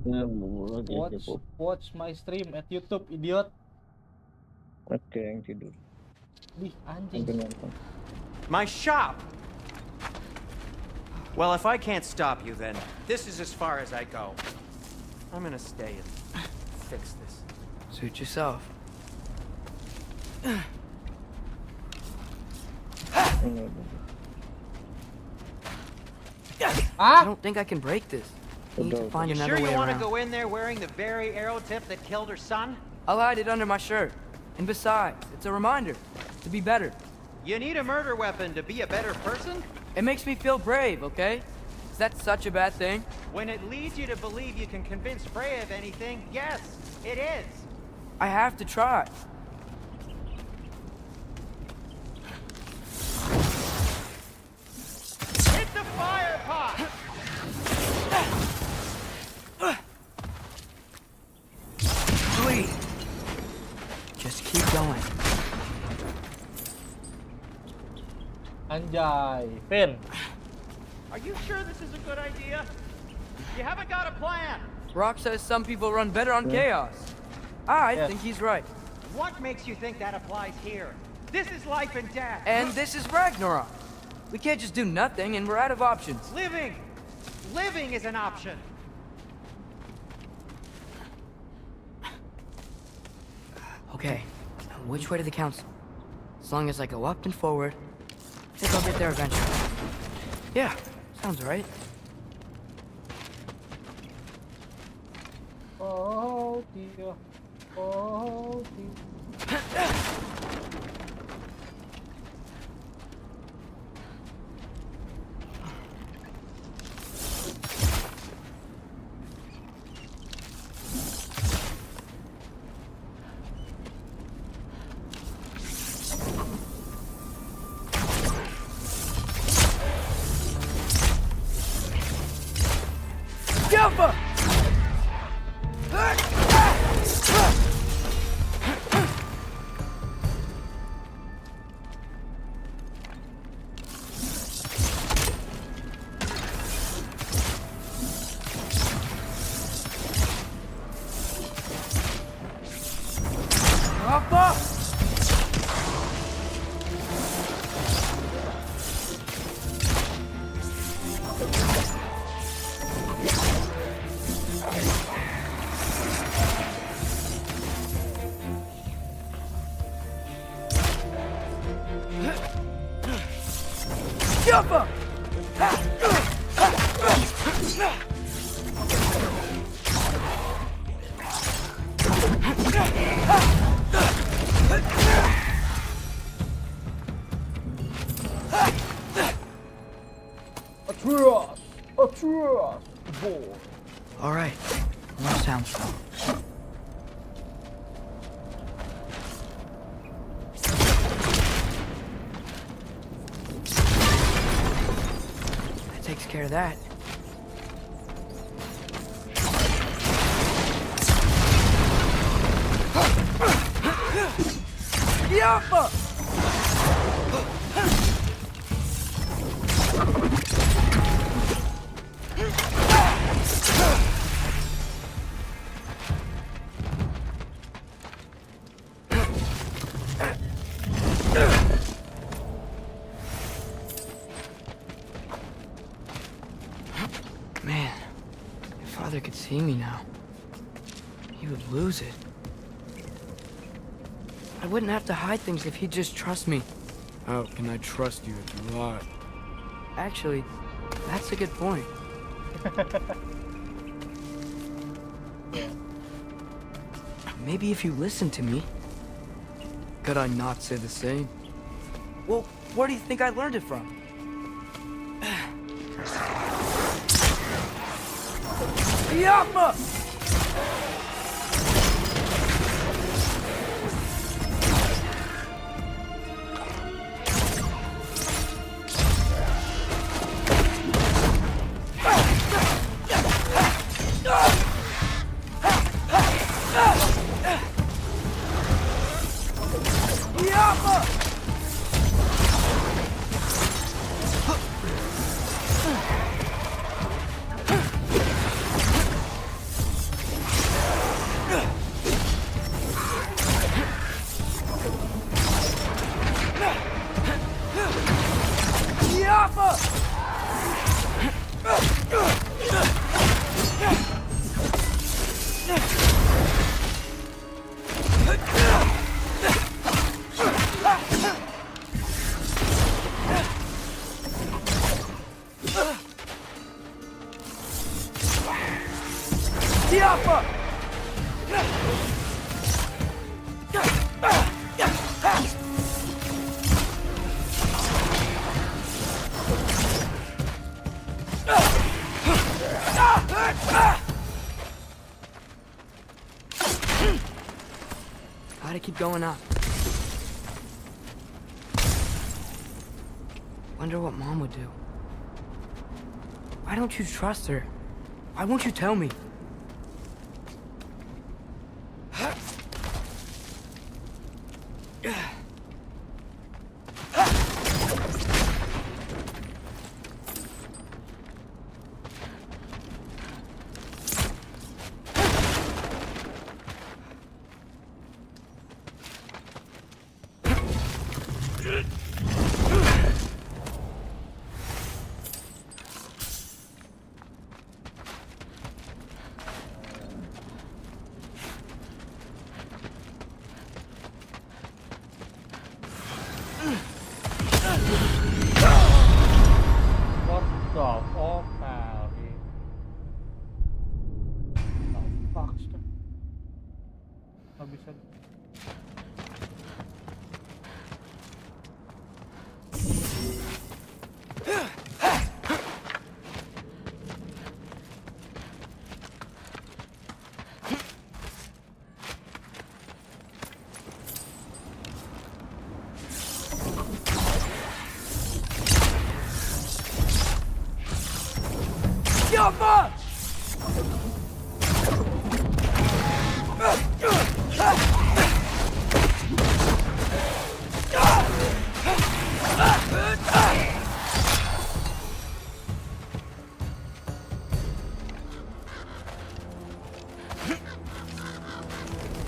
Ya, lagi Watch cukup. watch my stream at YouTube, idiot. Oke, yang tidur. Ih, anjing. Sampai nonton. My shop! Well, if I can't stop you, then this is as far as I go. I'm gonna stay and fix this. Suit yourself. Ini I Ah, don't think I can break this. I need Udah, to find You another sure way you want to around. go in there wearing the very arrow tip that killed her son? I'll hide it under my shirt. And besides, it's a reminder to be better. You need a murder weapon to be a better person? It makes me feel brave, okay? Is that such a bad thing? When it leads you to believe you can convince Freya of anything, yes, it is. I have to try. Hit the fire pot! Sweet. Just keep going. anjay. Pin. Are you sure this is a good idea? You haven't got a plan. Rock says some people run better on chaos. I Yes. think he's right. What makes you think that applies here? This is life and death. And this is Ragnarok. We can't just do nothing, and we're out of options. Living! Living is an option. Okay, which way to the council? As long as I go up and forward, I think I'll get there eventually. Yeah, sounds right. Oh dear. Oh dear. Jumper! Jumper! Jumper! Atreus! Atreus! Boy. All right, more sounds from. That takes care of that. Yappa! Man, if Father could see me now, he would lose it. I wouldn't have to hide things if he'd just trust me. How can I trust you if you lie? Actually, that's a good point. Maybe if you listen to me. Could I not say the same? Well, where do you think I learned it from? Yappa! Yappa! Gotta keep going up. Wonder what Mom would do. Why don't you trust her? Why won't you tell me? What the fuck, man? The fuck stuff? Nggak bisa.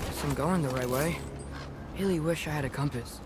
Guess I'm going the right way. Really wish I had a compass.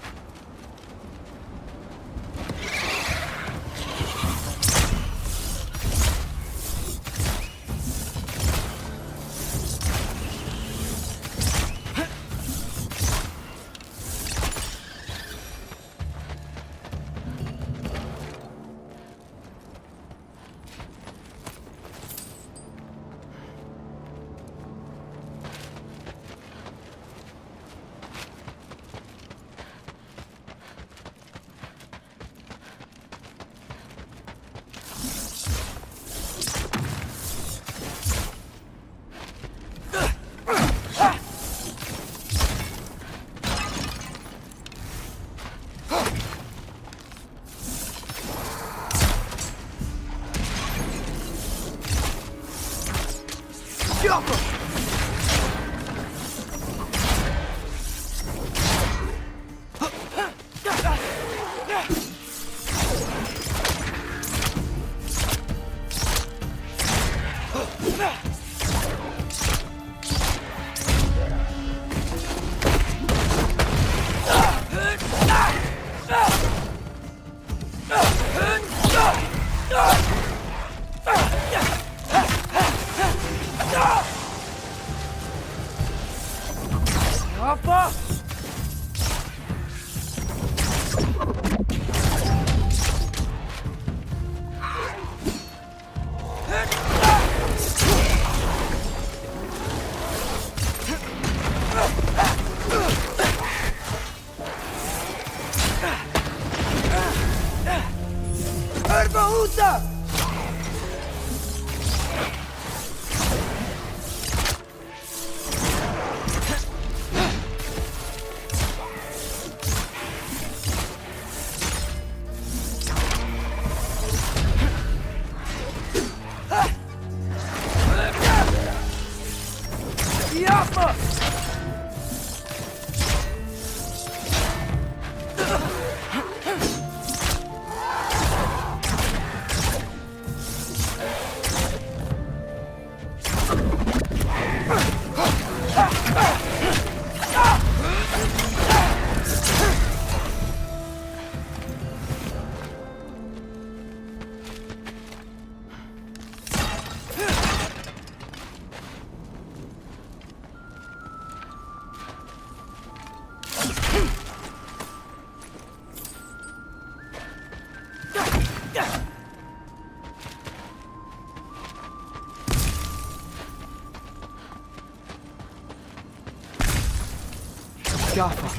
Jaffa.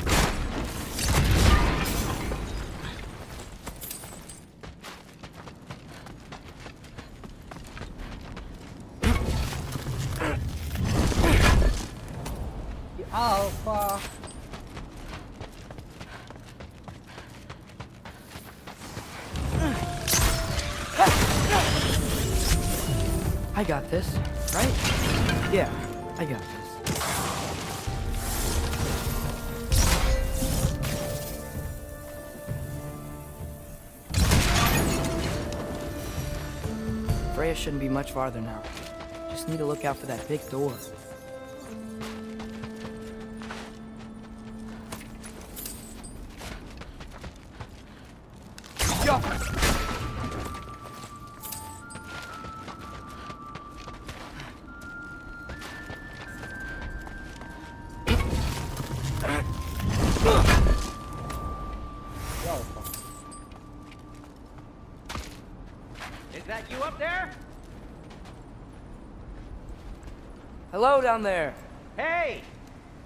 Alpha. I got this, right? Yeah, I got this. Freya shouldn't be much farther now. Just need to look out for that big door. Is that you up there? Hello down there. Hey!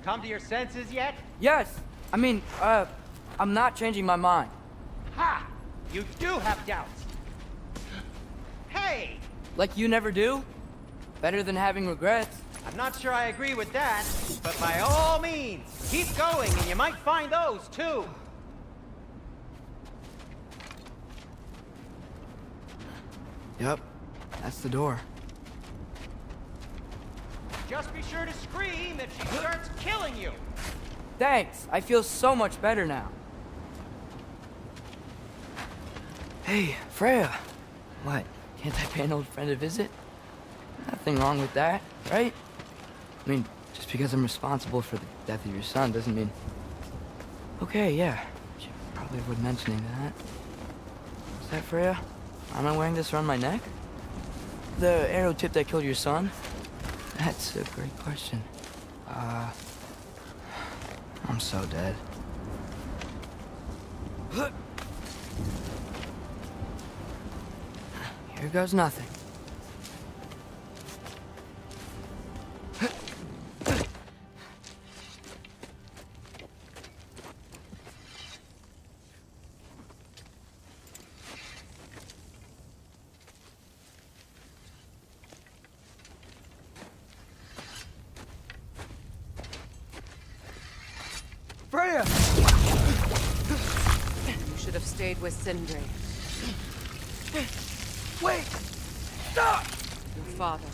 Come to your senses yet? Yes, I mean, I'm not changing my mind. Ha! You do have doubts. Hey! Like you never do? Better than having regrets. I'm not sure I agree with that, but by all means, keep going and you might find those too. Yep, that's the door. Just be sure to scream if she starts killing you. Thanks, I feel so much better now. Hey, Freya. What, can't I pay an old friend a visit? Nothing wrong with that, right? I mean, just because I'm responsible for the death of your son doesn't mean... Okay, yeah, should probably avoid mentioning that. Is that Freya? Am I wearing this around my neck? The arrow tip that killed your son? That's a great question. I'm so dead. Here goes nothing. Freya! You should have stayed with Sindri. Wait! Stop! Your father.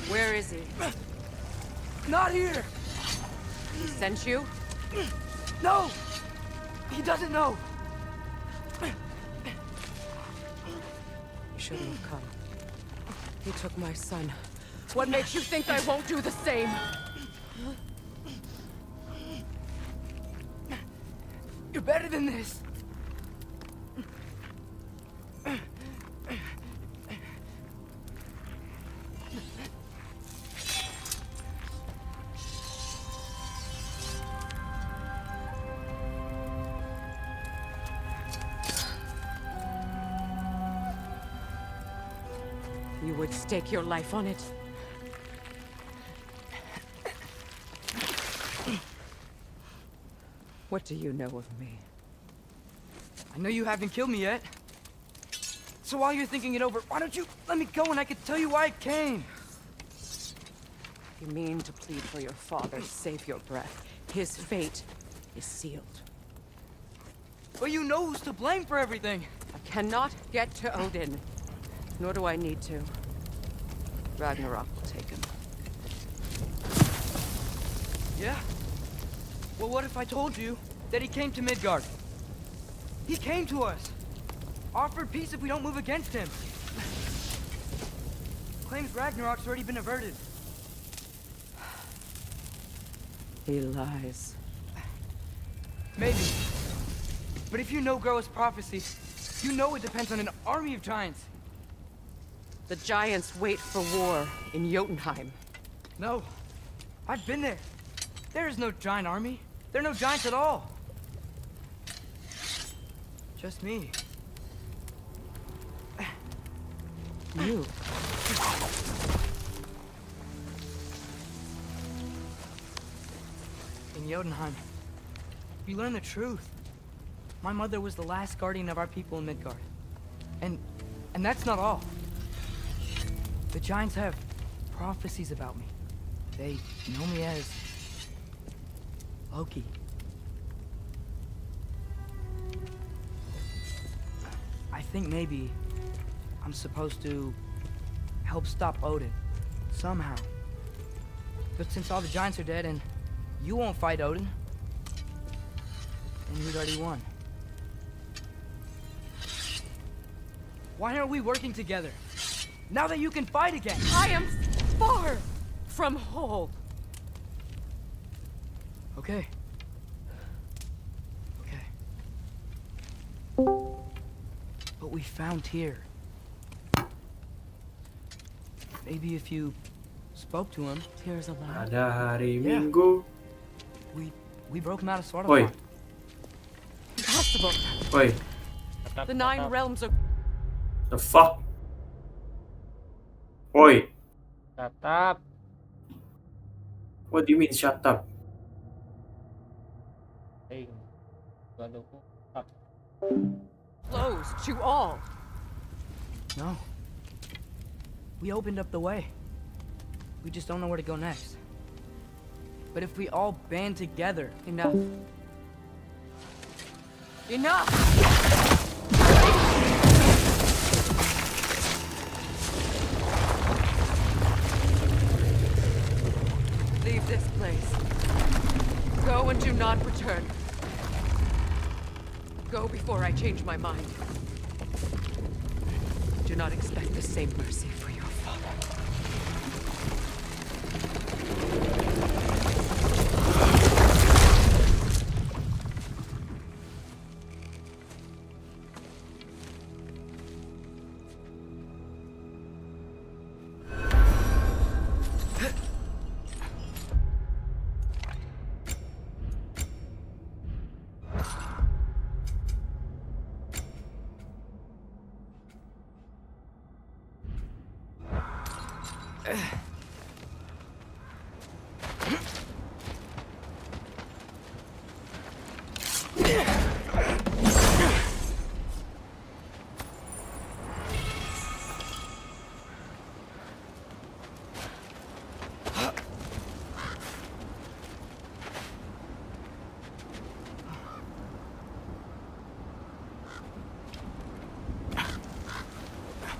Where is he? Not here! He sent you? No! He doesn't know! You shouldn't have come. He took my son. What makes you think I won't do the same? You're better than this! You would stake your life on it? What do you know of me? I know you haven't killed me yet. So while you're thinking it over, why don't you let me go and I can tell you why I came? You mean to plead for your father, save your breath. His fate is sealed. But you know who's to blame for everything. I cannot get to Odin. Nor do I need to. Ragnarok will take him. Yeah? Well, what if I told you that he came to Midgard? He came to us. Offered peace if we don't move against him. Claims Ragnarok's already been averted. He lies. Maybe. But if you know Groa's prophecy, you know it depends on an army of giants. The giants wait for war in Jotunheim. No. I've been there. There is no giant army. There are no giants at all. Just me. You. In Jotunheim, You learn the truth. My mother was the last guardian of our people in Midgard. And that's not all. The Giants have prophecies about me. They know me as Loki. I think maybe I'm supposed to help stop Odin, somehow. But since all the Giants are dead and you won't fight Odin, and he's already won. Why aren't we working together? Now that you can fight again! I am far from whole. Okay. Okay. But we found here. Maybe if you spoke to him. Tears alive. Ada hari Yeah. Minggu. We broke him out of Oi, Svartalfheim. Impossible. oi, The 9 realms are the fuck? Oi, Shut up. what do you mean shut up? Hey, gua up. closed to all. No. We opened up the way. We just don't know where to go next. But if we all band together... Enough. Enough! Leave this place. Go and do not return. Go before I change my mind. Do not expect the same mercy for your father.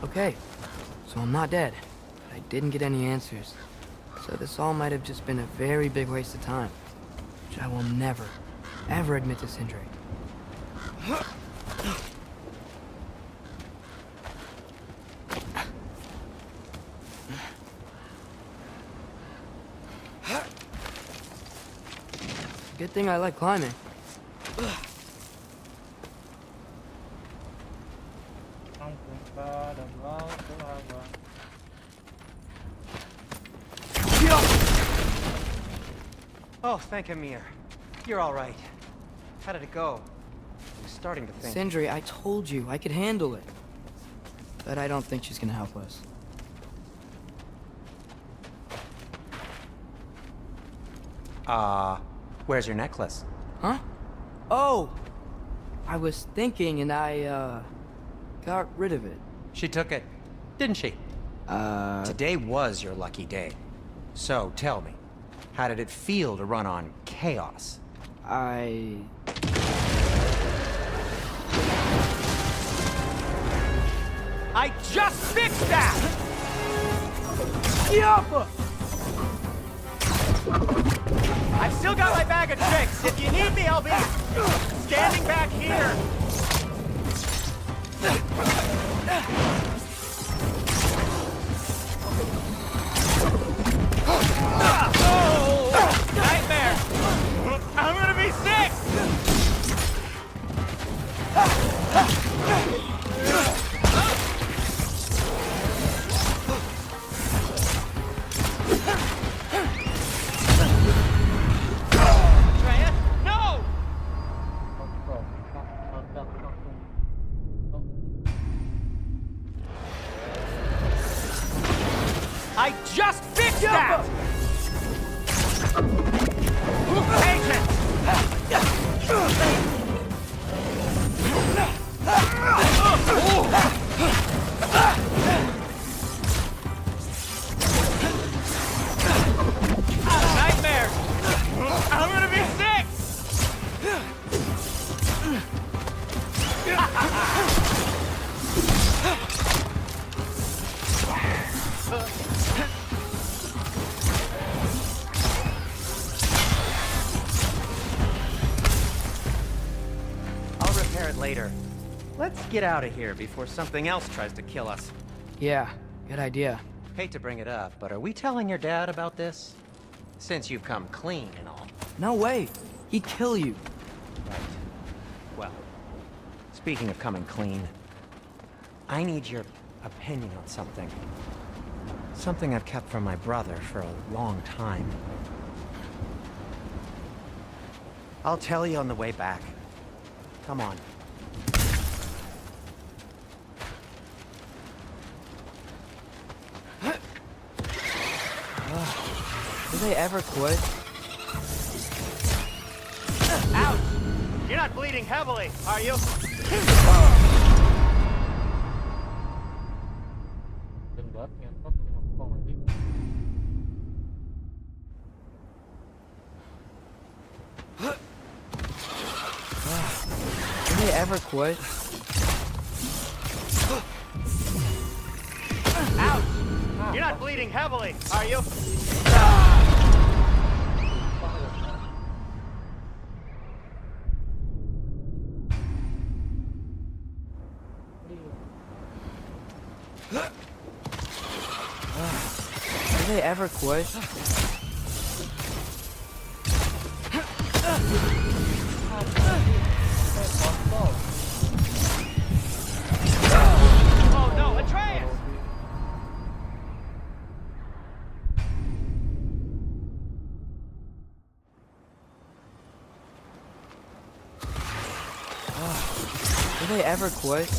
Okay, so I'm not dead, but I didn't get any answers. So this all might have just been a very big waste of time, which I will never, ever admit to Sindri. Good thing I like climbing. Oh, thank Amir. You're all right. How did it go? I'm starting to think. Sindri, I told you I could handle it. But I don't think she's gonna help us. Where's your necklace? Huh? Oh! I was thinking and I, got rid of it. She took it, didn't she? Today was your lucky day. So, tell me, how did it feel to run on chaos? I just fixed that! Yappa! I've still got my bag of tricks. If you need me, I'll be standing back here. Oh, nightmare! I'm gonna be sick! I just fixed that! Agent! Nightmare! I'm gonna be sick! I'll repair it later. Let's get out of here before something else tries to kill us. Yeah, good idea. Hate to bring it up, but are we telling your dad about this? Since you've come clean and all. No way. He'd kill you. Right. Well, speaking of coming clean, I need your opinion on something. Something I've kept from my brother for a long time. I'll tell you on the way back. Come on. Do they ever quit? Ouch! You're not bleeding heavily, are you? Dan buat ngentot ngomong lagi. Do they ever quit? Ouch! You're not bleeding heavily, are you? Do they ever quit? Oh no, Atreus! Do they ever quit?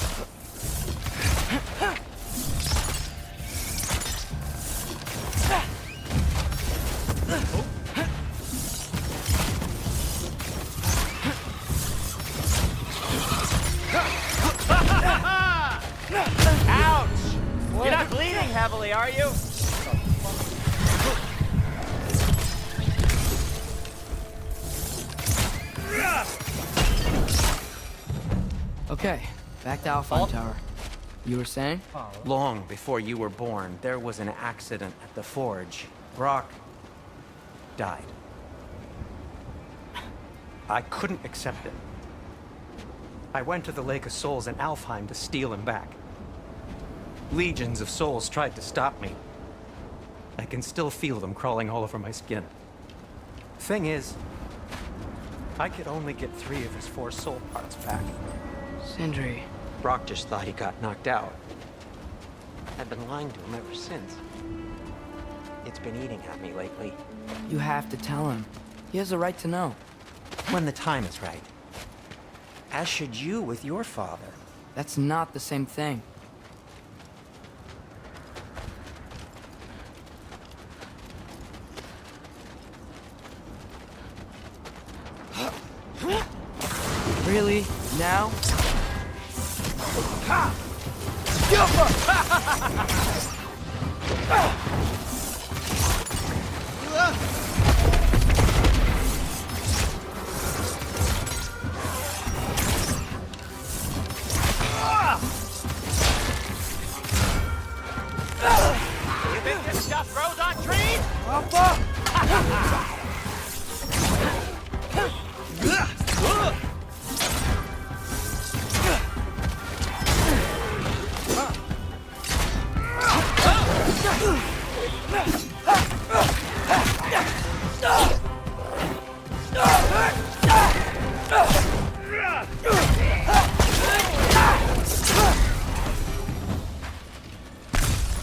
Ouch! You're not bleeding heavily, are you? Okay, back to Alpine Tower. You were saying? Long before you were born, there was an accident at the forge. Brock died. I couldn't accept it. I went to the Lake of Souls in Alfheim to steal him back. Legions of souls tried to stop me. I can still feel them crawling all over my skin. Thing is, I could only get 3 of his 4 soul parts back. Sindri. Brock just thought he got knocked out. I've been lying to him ever since. It's been eating at me lately. You have to tell him. He has a right to know. When the time is right. As should you with your father. That's not the same thing. Really? Now? You think this stuff grows on trees?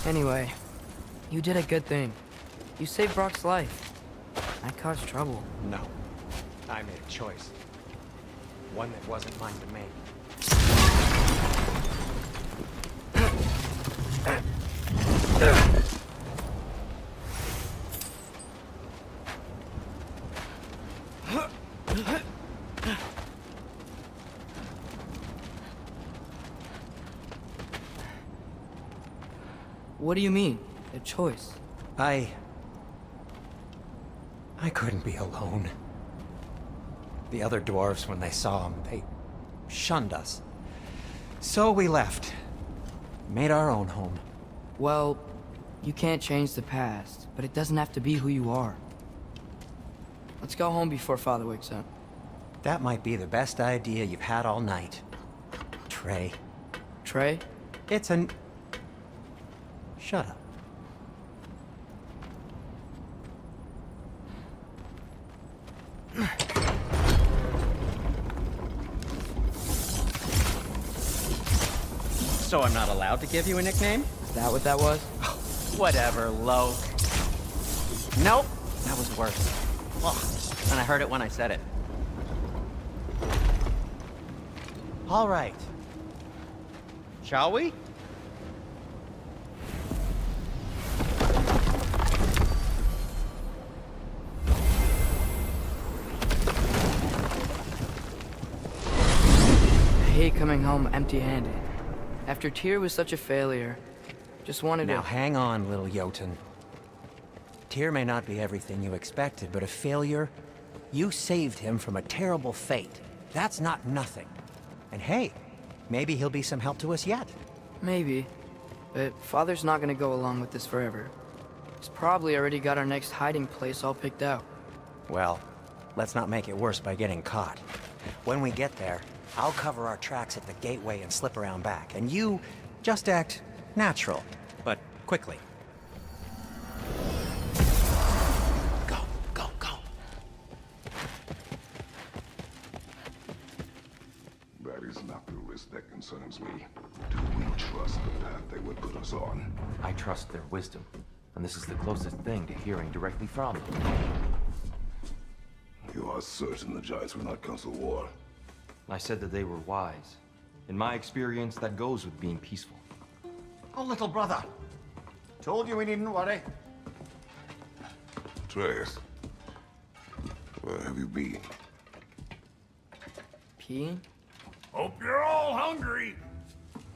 Anyway, you did a good thing. You saved Brock's life. I caused trouble. No. I made a choice. One that wasn't mine to make. What do you mean? A choice? I couldn't be alone. The other dwarves, when they saw him, they shunned us. So we left. Made our own home. Well, you can't change the past, but it doesn't have to be who you are. Let's go home before Father wakes up. That might be the best idea you've had all night. Trey. Trey? It's an... Shut up. So I'm not allowed to give you a nickname? Is that what that was? Whatever, Lo. Nope, that was worse. Ugh, and I heard it when I said it. All right. Shall we? I hate coming home empty-handed. After Tyr was such a failure, just wanted Now to... hang on, little Jotun. Tyr may not be everything you expected, but a failure? You saved him from a terrible fate. That's not nothing. And hey, maybe he'll be some help to us yet. Maybe. But Father's not gonna go along with this forever. He's probably already got our next hiding place all picked out. Well, let's not make it worse by getting caught. When we get there, I'll cover our tracks at the gateway and slip around back. And you just act natural, but quickly. Go, go, go. That is not the risk that concerns me. Do we trust the path they would put us on? I trust their wisdom, and this is the closest thing to hearing directly from them. You are certain the Giants will not cancel war? I said that they were wise. In my experience, that goes with being peaceful. Oh, little brother. Told you we needn't worry. Atreus, where have you been? Peeing? Hope you're all hungry.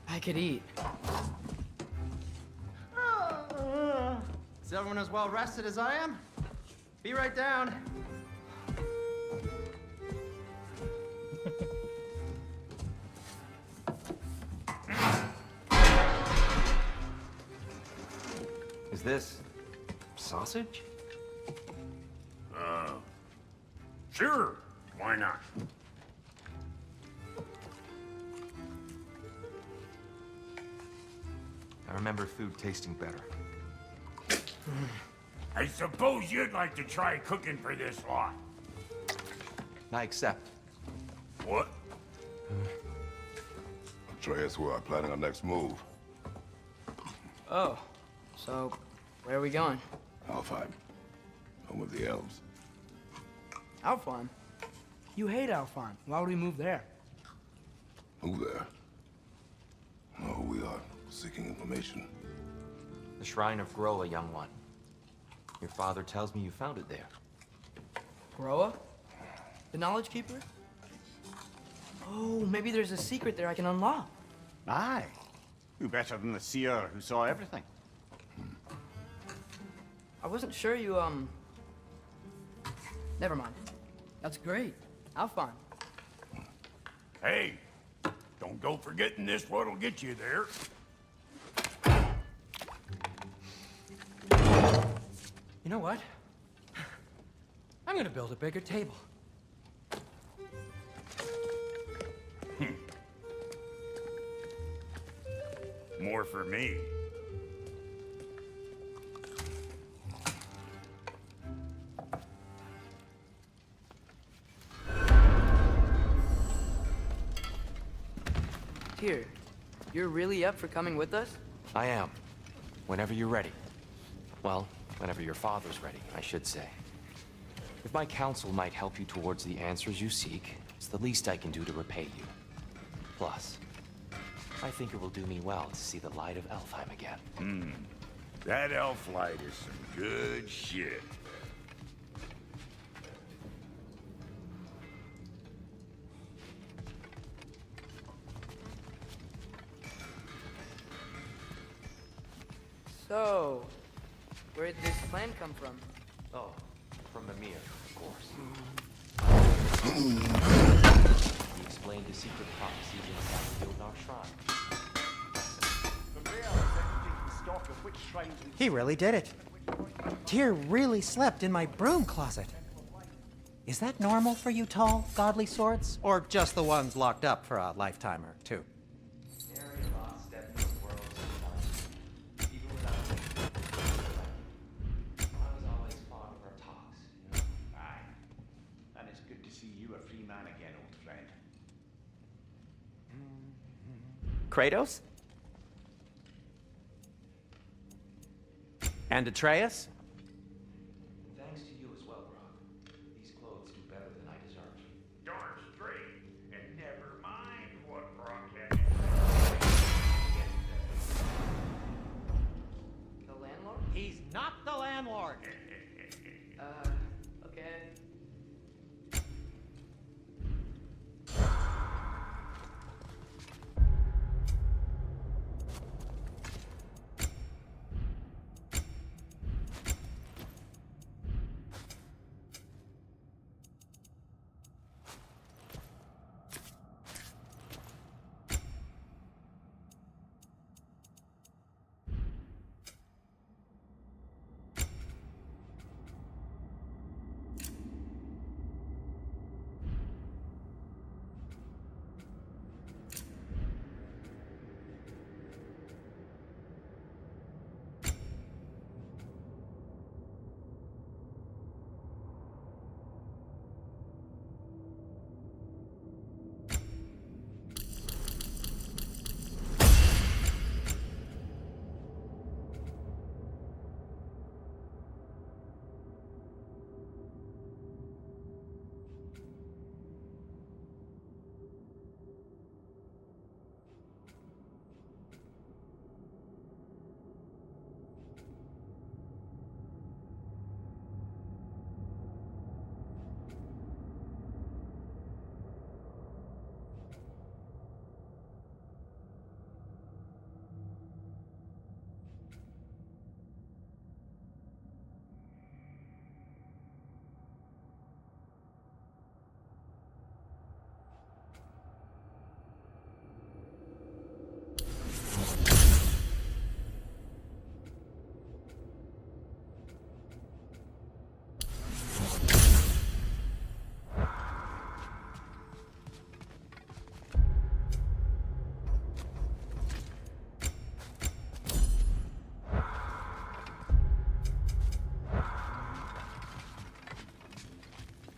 I could eat. Is everyone as well rested as I am? Be right down. Is this sausage? Sure. Why not? I remember food tasting better. I suppose you'd like to try cooking for this lot. I accept. What? Atreus, we are planning our next move. Oh, so where are we going? Alfheim, home of the elves. Alfheim? You hate Alfheim. Why would we move there? Move there? No, we are seeking information. The Shrine of Groa, young one. Your father tells me you found it there. Groa? The Knowledge Keeper? Oh, maybe there's a secret there I can unlock. Aye. Who better than the seer who saw everything? I wasn't sure you, Never mind. That's great. Alfheim. Hey, don't go forgetting this what'll get you there. You know what? I'm gonna build a bigger table. More for me. Here, you're really up for coming with us? I am. Whenever you're ready. Well, whenever your father's ready, I should say. If my counsel might help you towards the answers you seek, it's the least I can do to repay you. Plus, I think it will do me well to see the light of Alfheim again. That elf light is some good shit. So, where did this plan come from? Oh, from Mimir, of course. He explained the secret prophecies inside the Gildar Shrine. He really did it. Tyr really slept in my broom closet. Is that normal for you tall, godly swords? Or just the ones locked up for a lifetime or two? And it's good to see you a free man again, old friend. Kratos? And Atreus? Thanks to you as well, Brock. These clothes do better than I deserve. Darn straight, and never mind what Brock had. The landlord? He's not the landlord. Okay.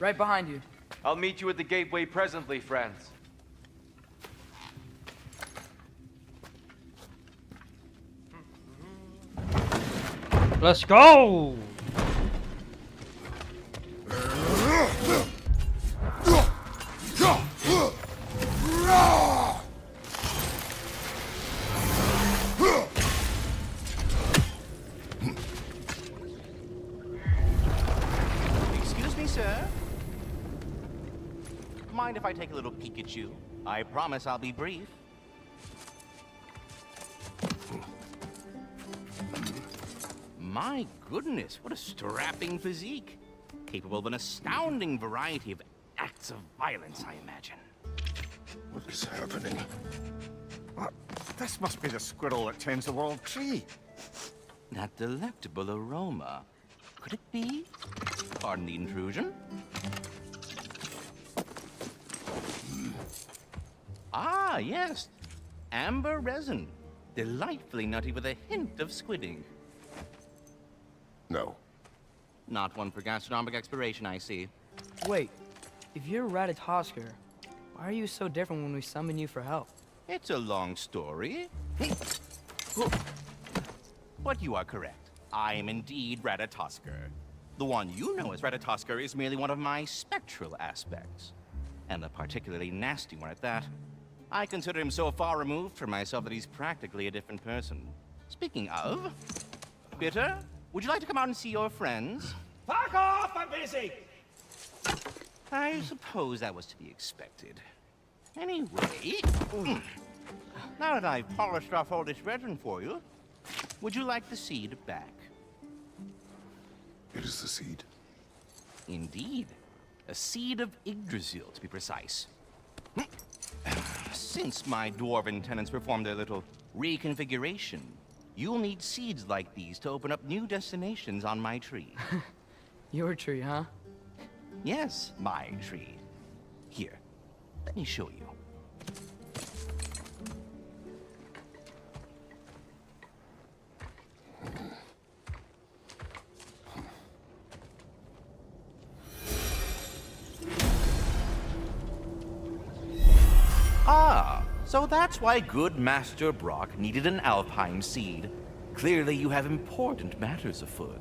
Right behind you. I'll meet you at the gateway presently, friends. Let's go! Excuse me, sir. Mind if I take a little peek at you? I promise I'll be brief. My goodness, what a strapping physique. Capable of an astounding variety of acts of violence, I imagine. What is happening? This must be the squirrel that tends the world tree. That delectable aroma. Could it be? Pardon the intrusion. Ah, yes. Amber resin. Delightfully nutty with a hint of squidding. No. Not one for gastronomic exploration, I see. Wait, if you're Ratatosker, why are you so different when we summon you for help? It's a long story. But you are correct. I am indeed Ratatosker. The one you know as Ratatosker is merely one of my spectral aspects. And a particularly nasty one at that. I consider him so far removed from myself that he's practically a different person. Speaking of, Bitter, would you like to come out and see your friends? Fuck off! I'm busy! I suppose that was to be expected. Anyway, now that I've polished off all this resin for you, Would you like the seed back? It is the seed. Indeed. A seed of Yggdrasil, to be precise. Since my dwarven tenants performed their little reconfiguration, you'll need seeds like these to open up new destinations on my tree. Your tree, huh? Yes, my tree. Here, let me show you. Ah, so that's why good Master Brock needed an Alfheim seed. Clearly you have important matters afoot.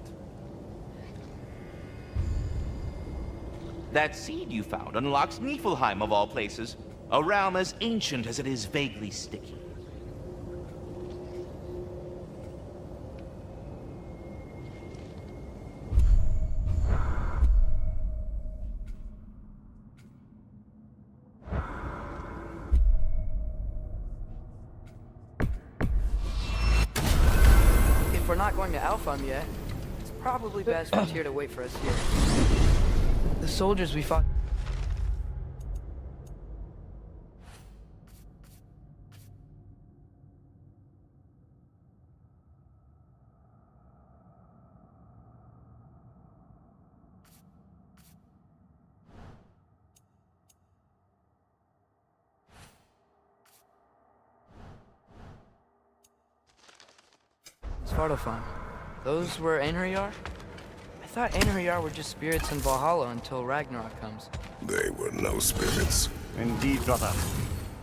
That seed you found unlocks Niflheim of all places, a realm as ancient as it is vaguely sticky. If we're not going to Alfheim yet, it's probably best for Tyr to wait for us here. The soldiers we fought... Svartalfheim. Those were Einherjar? I thought Einherjar were just spirits in Valhalla until Ragnarok comes. They were no spirits. Indeed, brother.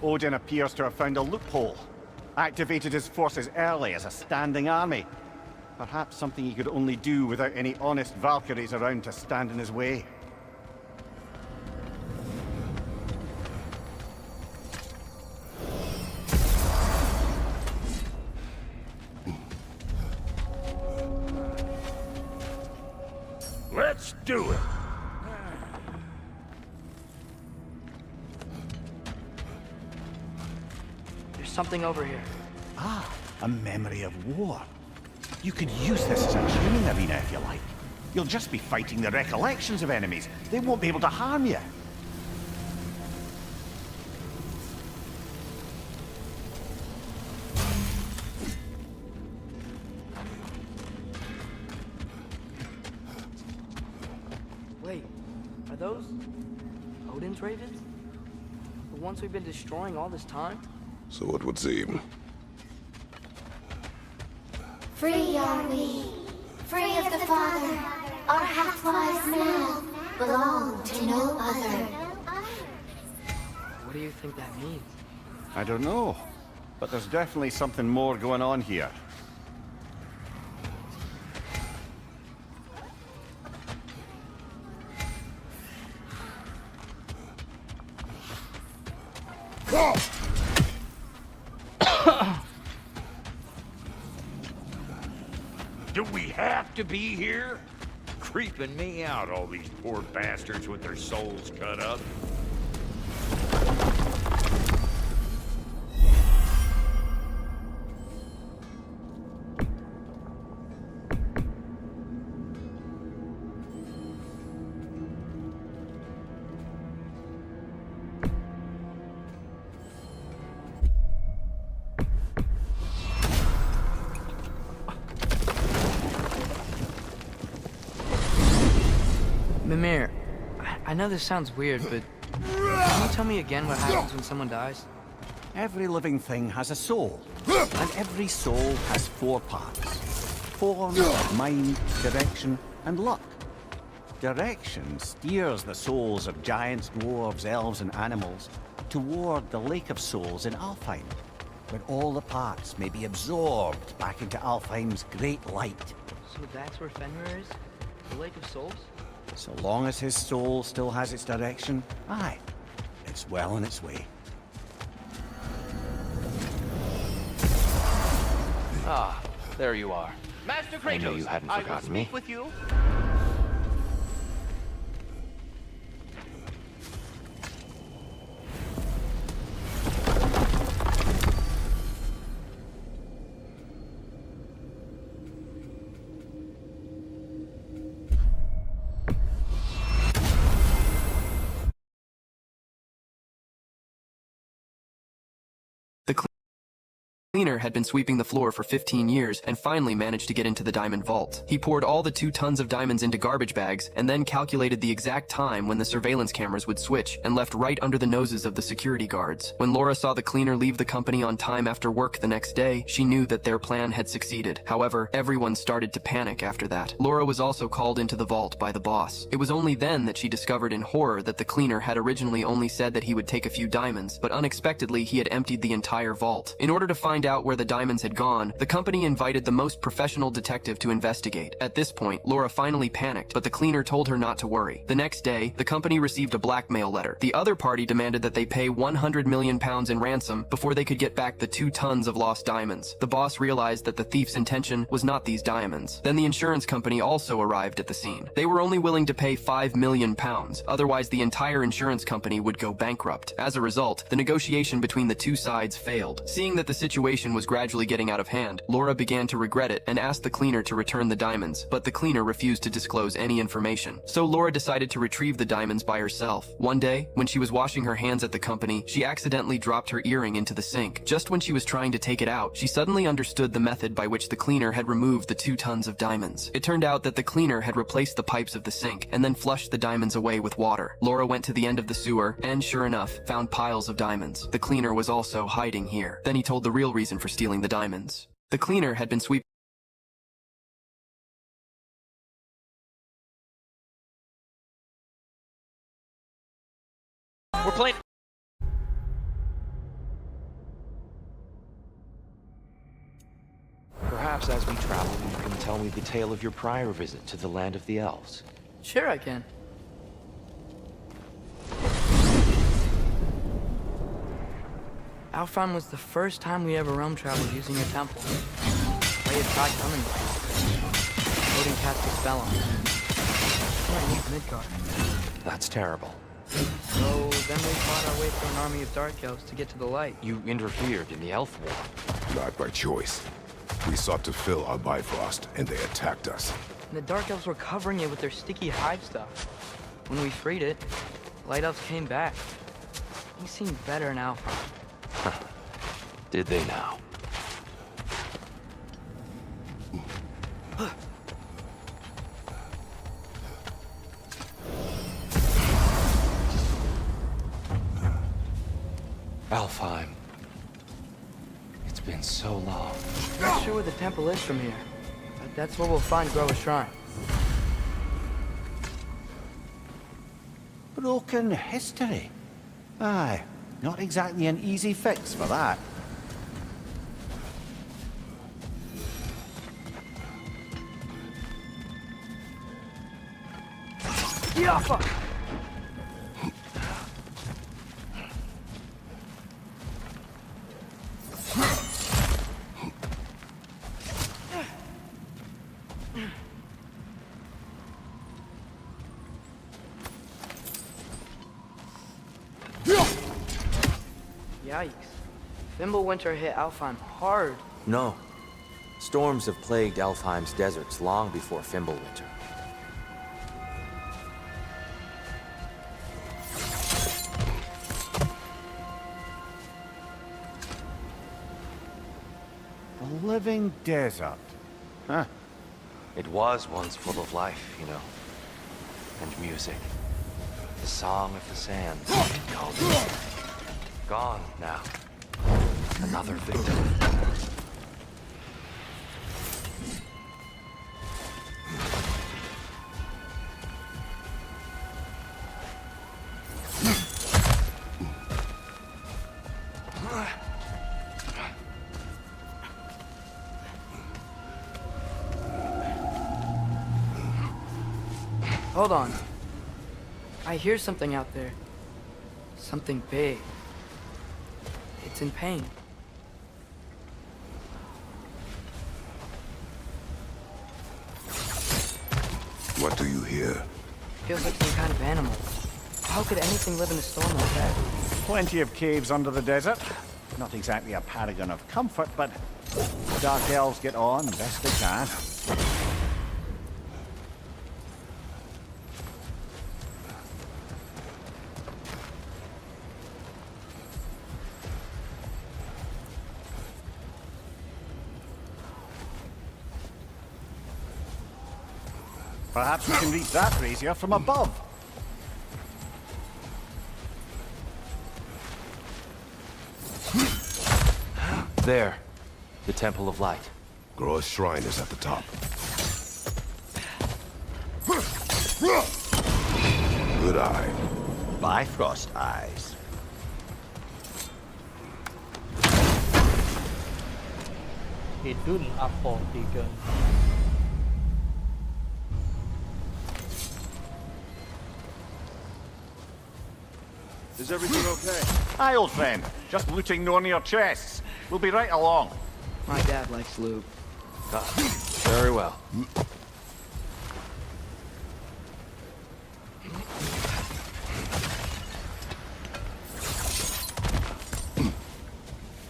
Odin appears to have found a loophole. Activated his forces early as a standing army. Perhaps something he could only do without any honest Valkyries around to stand in his way. Let's do it. There's something over here. Ah, a memory of war. You could use this as a training arena if you like. You'll just be fighting the recollections of enemies. They won't be able to harm you. Wait, are those Odin's ravens? The ones we've been destroying all this time? So it would seem. Free are we, free of the Father. Our half-lives now belong to no other. What do you think that means? I don't know, but there's definitely something more going on here. Do we have to be here? Creeping me out, all these poor bastards with their souls cut up. Mimir, I know this sounds weird, but can you tell me again what happens when someone dies? Every living thing has a soul, and every soul has 4 parts. Form, mind, direction, and luck. Direction steers the souls of giants, dwarves, elves, and animals toward the Lake of Souls in Alfheim, where all the parts may be absorbed back into Alfheim's great light. So that's where Fenrir is? The Lake of Souls? So long as his soul still has its direction, aye, it's well on its way. Ah, there you are. Master Kratos, I know you hadn't I will forgotten me. speak with you. Cleaner had been sweeping the floor for 15 years and finally managed to get into the diamond vault. He poured all the 2 tons of diamonds into garbage bags and then calculated the exact time when the surveillance cameras would switch and left right under the noses of the security guards. When Laura saw the cleaner leave the company on time after work the next day, she knew that their plan had succeeded. However, everyone started to panic after that. Laura was also called into the vault by the boss. It was only then that she discovered in horror that the cleaner had originally only said that he would take a few diamonds, but unexpectedly he had emptied the entire vault. In order to find out where the diamonds had gone, the company invited the most professional detective to investigate. At this point, Laura finally panicked, but the cleaner told her not to worry. The next day, the company received a blackmail letter. The other party demanded that they pay 100 million pounds in ransom before they could get back the 2 tons of lost diamonds. The boss realized that the thief's intention was not these diamonds. Then the insurance company also arrived at the scene. They were only willing to pay 5 million pounds, otherwise the entire insurance company would go bankrupt. As a result, the negotiation between the 2 sides failed. Seeing that the situation was gradually getting out of hand, Laura began to regret it and asked the cleaner to return the diamonds, but the cleaner refused to disclose any information. So Laura decided to retrieve the diamonds by herself. One day, when she was washing her hands at the company, she accidentally dropped her earring into the sink. Just when she was trying to take it out, she suddenly understood the method by which the cleaner had removed the 2 tons of diamonds. It turned out that the cleaner had replaced the pipes of the sink and then flushed the diamonds away with water. Laura went to the end of the sewer and, sure enough, found piles of diamonds. The cleaner was also hiding here. Then he told the real reason for stealing the diamonds. The cleaner had been sweeping. We're playing. Perhaps as we travel, you can tell me the tale of your prior visit to the land of the elves. Sure I can. Alfheim was the first time we ever realm traveled using a temple. Ray had tried coming with us. Odin cast a spell on us. Can't leave Midgard. That's terrible. So then we fought our way through an army of dark elves to get to the light. You interfered in the elf war. Not by choice. We sought to fill our Bifrost, and they attacked us. And the dark elves were covering it with their sticky hive stuff. When we freed it, the light elves came back. He seemed better in Alfheim. Did they now? Alfheim. It's been so long. Not sure where the temple is from here, but that's where we'll find Grove's Shrine. Broken history. Aye, not exactly an easy fix for that. Yaffa! Yikes. Fimbulwinter hit Alfheim hard. No. Storms have plagued Alfheim's deserts long before Fimbulwinter. A living desert. Huh. It was once full of life, you know. And music. The song of the sands. Gone now. Another victim. Hold on. I hear something out there. Something big. It's in pain. What do you hear? Feels like some kind of animal. How could anything live in a storm like that? Plenty of caves under the desert. Not exactly a paragon of comfort, but the Dark Elves get on best they can. Perhaps we can reach that brazier from above. There. The Temple of Light. Groa's shrine is at the top. Good eye. Bifrost eyes. Hidden apotheken. Is everything okay? Aye, old friend. Just looting one of your chests. We'll be right along. My dad likes loot. Very well.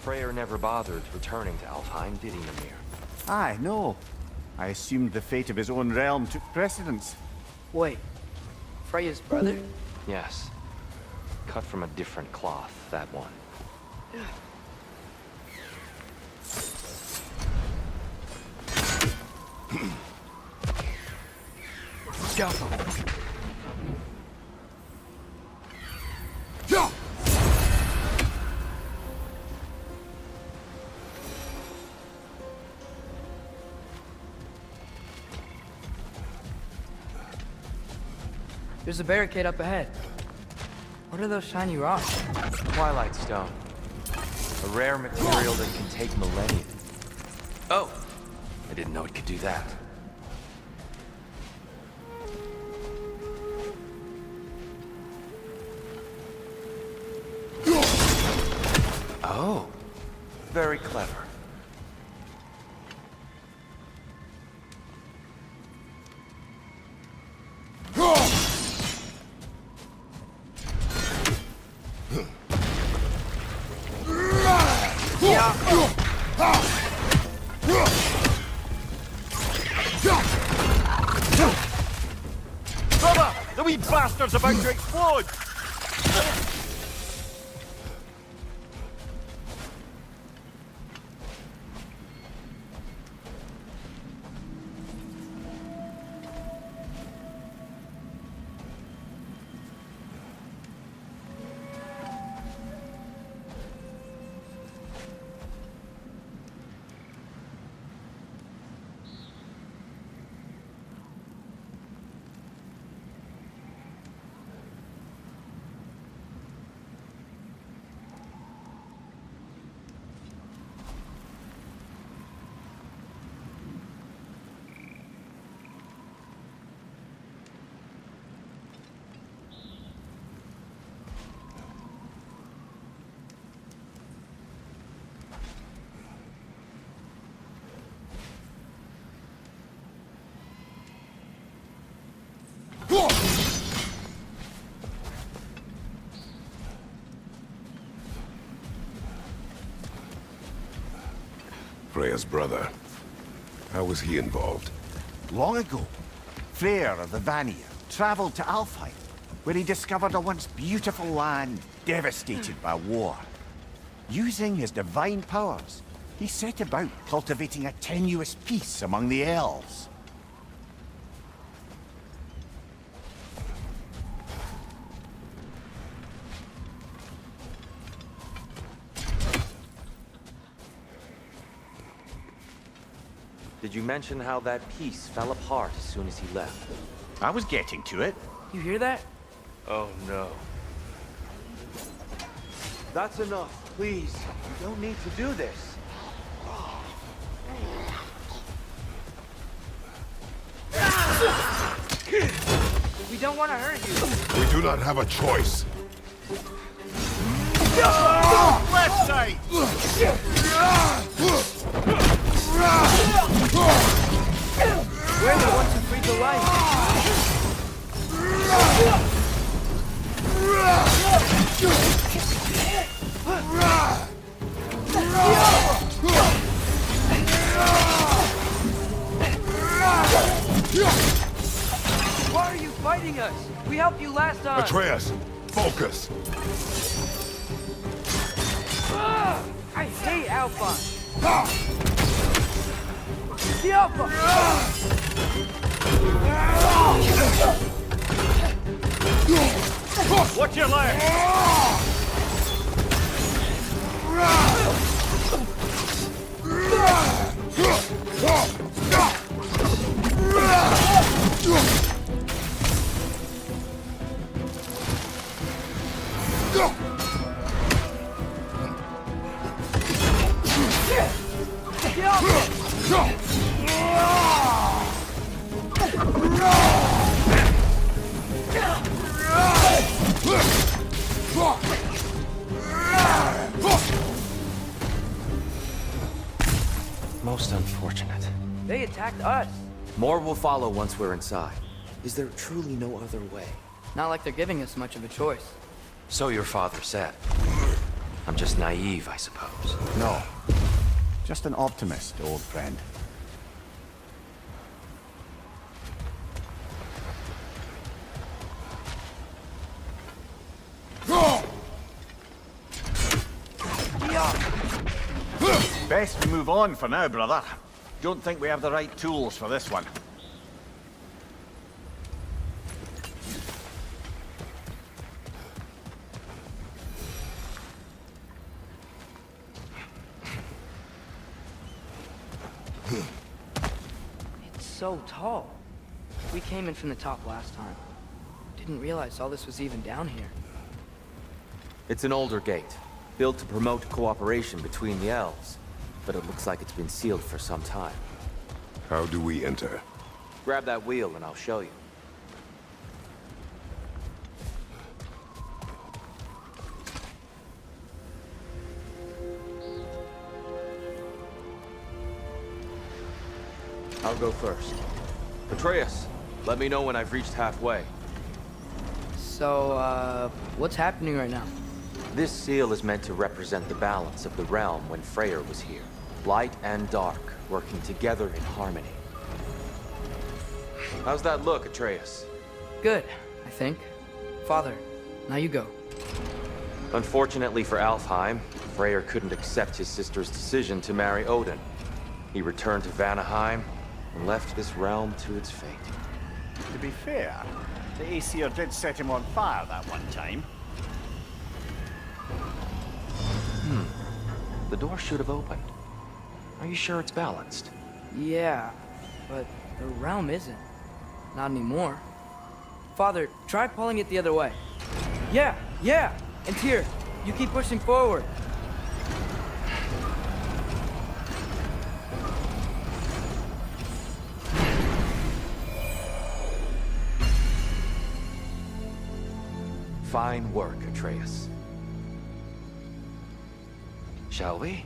Freyr never bothered returning to Alfheim, did he, Mimir? Aye, no. I assumed the fate of his own realm took precedence. Wait, Freya's brother? Yes. Cut from a different cloth, that one. Go. There's a barricade up ahead. What are those shiny rocks? Twilight Stone. A rare material that can take millennia. Oh! I didn't know it could do that. Oh! Very clever. Brother! The wee bastard's about to explode! Freya's brother. How was he involved? Long ago, Freyr of the Vanir traveled to Alfheim, where he discovered a once beautiful land devastated by war. Using his divine powers, he set about cultivating a tenuous peace among the elves. Did you mention how that piece fell apart as soon as he left? I was getting to it. You hear that? Oh no. That's enough, please. You don't need to do this. We don't want to hurt you. We do not have a choice. Left side! We're the ones who freed the light. Why are you fighting us? We helped you last time. Atreus, focus. I hate Alpha. The Alpha. Watch your leg! Most unfortunate. They attacked us. More will follow once we're inside. Is there truly no other way? Not like they're giving us much of a choice. So your father said. I'm just naive, I suppose. No. Just an optimist, old friend. Best we move on for now, brother. Don't think we have the right tools for this one. It's so tall. We came in from the top last time. Didn't realize all this was even down here. It's an older gate, built to promote cooperation between the elves. But it looks like it's been sealed for some time. How do we enter? Grab that wheel and I'll show you. I'll go first. Atreus, let me know when I've reached halfway. So, what's happening right now? This seal is meant to represent the balance of the realm when Freyr was here. Light and dark, working together in harmony. How's that look, Atreus? Good, I think. Father, now you go. Unfortunately for Alfheim, Freyr couldn't accept his sister's decision to marry Odin. He returned to Vanaheim and left this realm to its fate. To be fair, the Aesir did set him on fire that one time. The door should have opened. Are you sure it's balanced? Yeah, but the realm isn't. Not anymore. Father, try pulling it the other way. Yeah! And Tyr, you keep pushing forward. Fine work, Atreus. Shall we?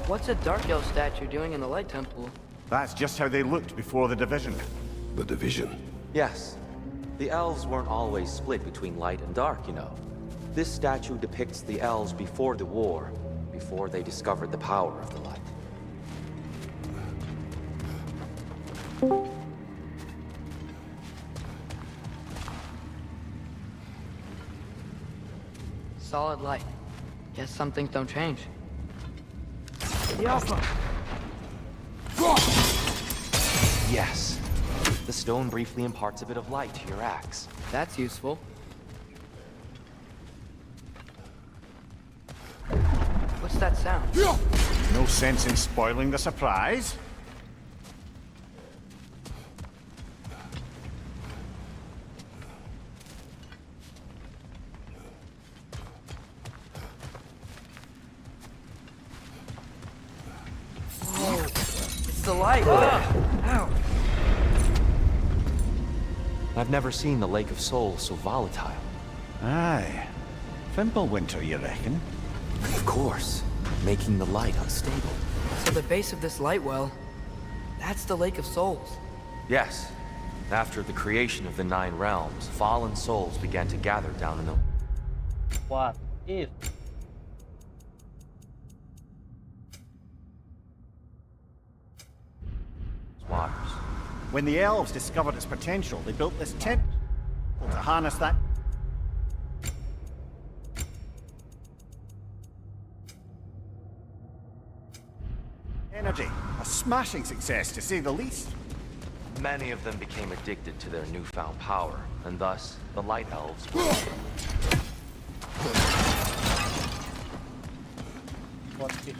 What's a Dark Elf statue doing in the Light Temple? That's just how they looked before the division. The division? Yes. The elves weren't always split between light and dark, you know. This statue depicts the elves before the war, before they discovered the power of the light. Solid light. Guess some things don't change. Yes. The stone briefly imparts a bit of light to your axe. That's useful. What's that sound? No sense in spoiling the surprise. It's the light! Ow! I've never seen the Lake of Souls so volatile. Aye. Fimbulwinter, you reckon? Of course. Making the light unstable. So the base of this light well, that's the Lake of Souls. Yes. After the creation of the Nine Realms, fallen souls began to gather down in the... What if? waters. When the elves discovered its potential, they built this temple to harness that Energy. A smashing success, to say the least. Many of them became addicted to their newfound power, and thus, the Light Elves were... What it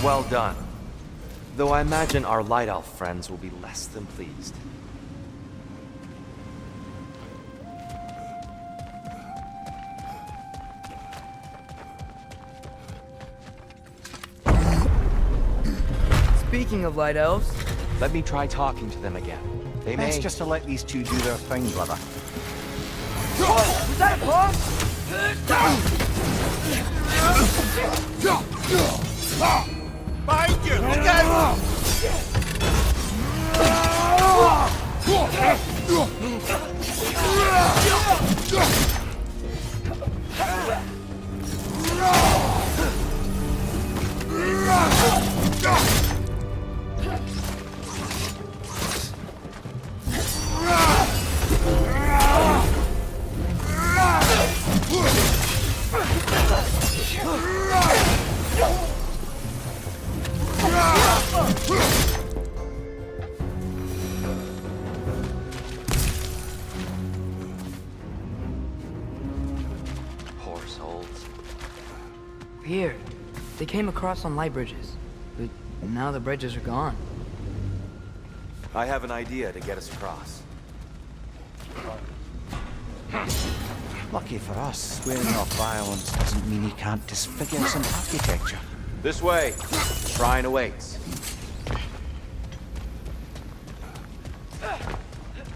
Well done. Though I imagine our Light Elf friends will be less than pleased. Speaking of Light Elves... Let me try talking to them again. They may... Best just to let these two do their thing, brother. Was that a bomb? Behind you! Look out! Poor souls. Weird. They came across on light bridges, but now the bridges are gone. I have an idea to get us across. Lucky for us, swearing off violence doesn't mean he can't disfigure some architecture. This way. Shrine awaits.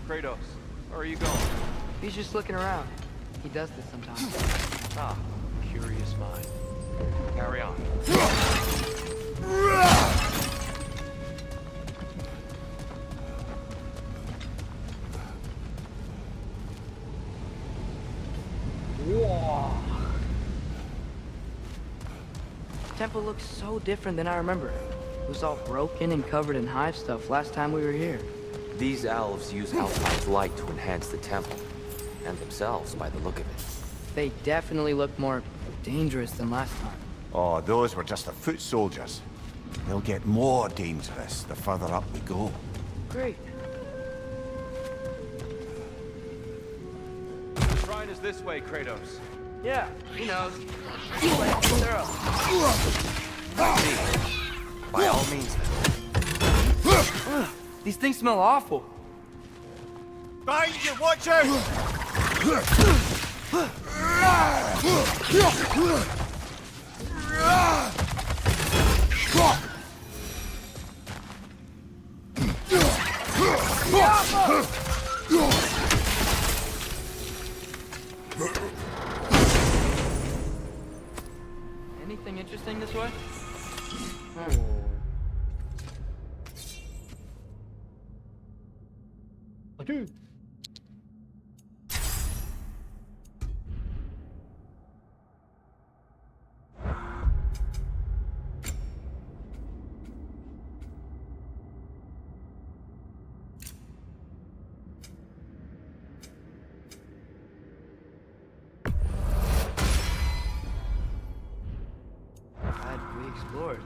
Kratos, where are you going? He's just looking around. He does this sometimes. Ah, curious mind. Carry on. The temple looks so different than I remember. It was all broken and covered in hive stuff last time we were here. These elves use Alpine's light to enhance the temple, and themselves by the look of it. They definitely look more dangerous than last time. Oh, those were just the foot soldiers. They'll get more dangerous the further up we go. Great. The shrine is this way, Kratos. Yeah, he knows. By all means, then. These things smell awful. Behind you, watch out! Anything interesting this way? Aduh. Glad we explored.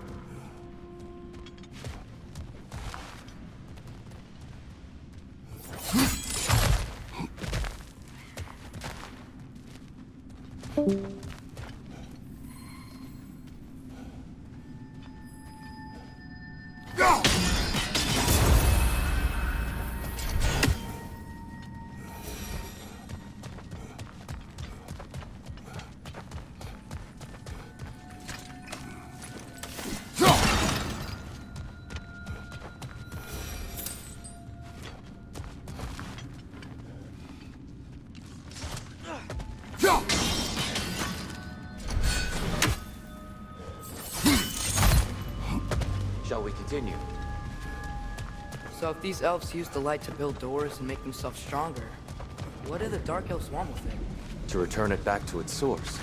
Shall we continue? So if these elves use the light to build doors and make themselves stronger, what do the Dark Elves want with it? To return it back to its source.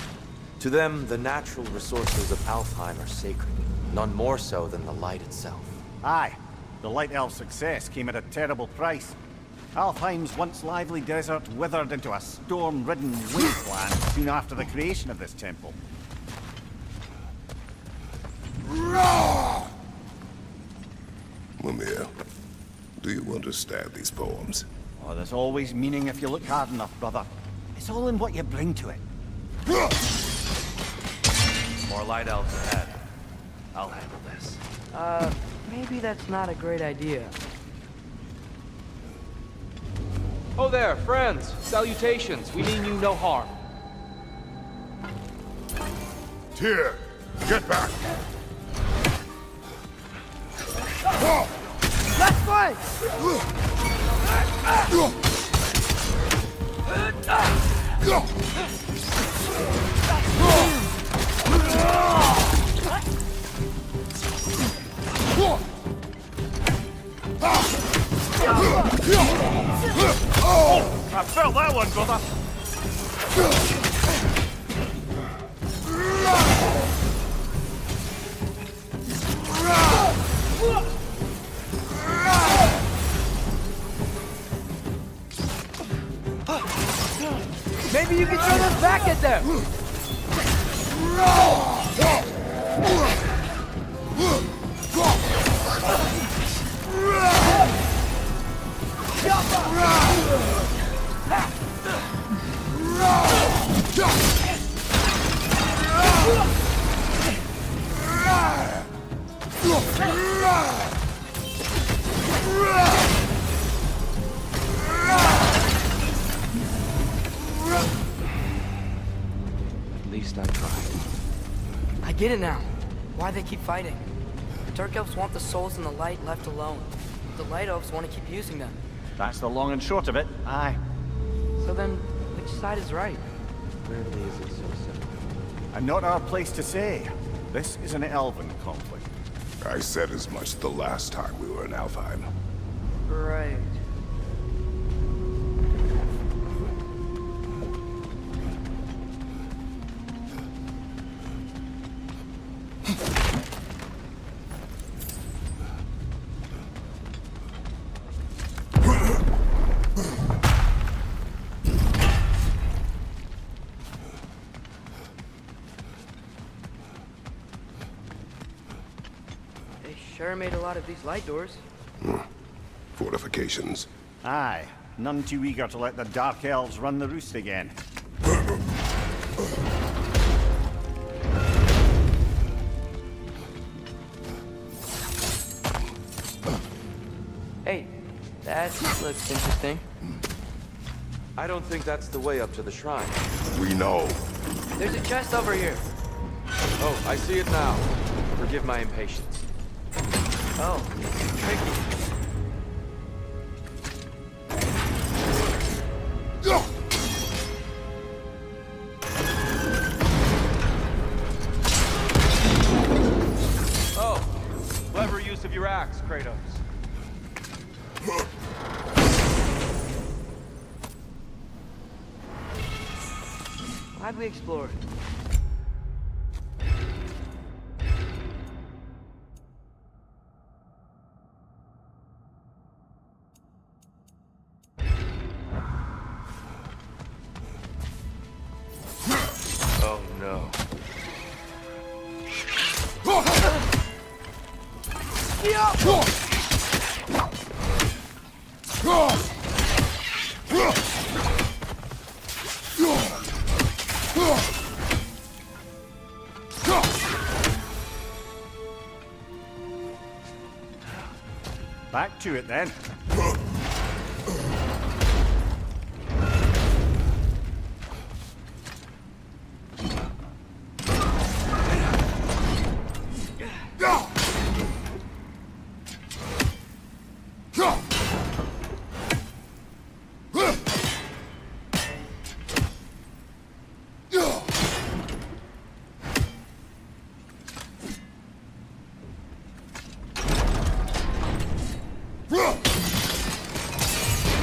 To them, the natural resources of Alfheim are sacred, none more so than the light itself. Aye. The Light Elf's success came at a terrible price. Alfheim's once lively desert withered into a storm-ridden wasteland soon after the creation of this temple. Mimir, do you understand these poems? Oh, there's always meaning if you look hard enough, brother. It's all in what you bring to it. More light elves ahead. I'll handle this. Maybe that's not a great idea. Oh there, friends! Salutations! We mean you no harm. Tyr, get back! Let's fight! I felt that one, brother! Maybe you can throw those back at them! At least I tried. I get it now. Why they keep fighting. The Dark Elves want the souls and the light left alone. The Light Elves want to keep using them. That's the long and short of it, aye. So then, which side is right? Rarely is it so simple. And not our place to say. This is an elven conflict. I said as much the last time we were in Alfheim. Right. Sure made a lot of these light doors. Fortifications. Aye. None too eager to let the Dark Elves run the roost again. Hey, that looks interesting. I don't think that's the way up to the shrine. We know. There's a chest over here. Oh, I see it now. Forgive my impatience. Oh, tricky. Oh, clever use of your axe, Kratos. Glad we explored. Oh no. Back to it then.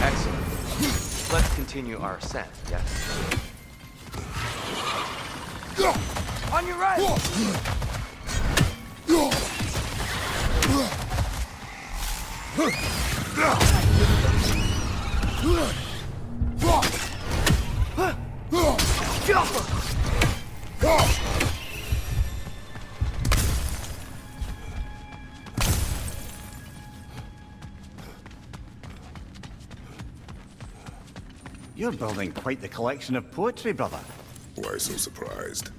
Excellent. Let's continue our ascent, yes? On your right! You're building quite the collection of poetry, brother. Why so surprised?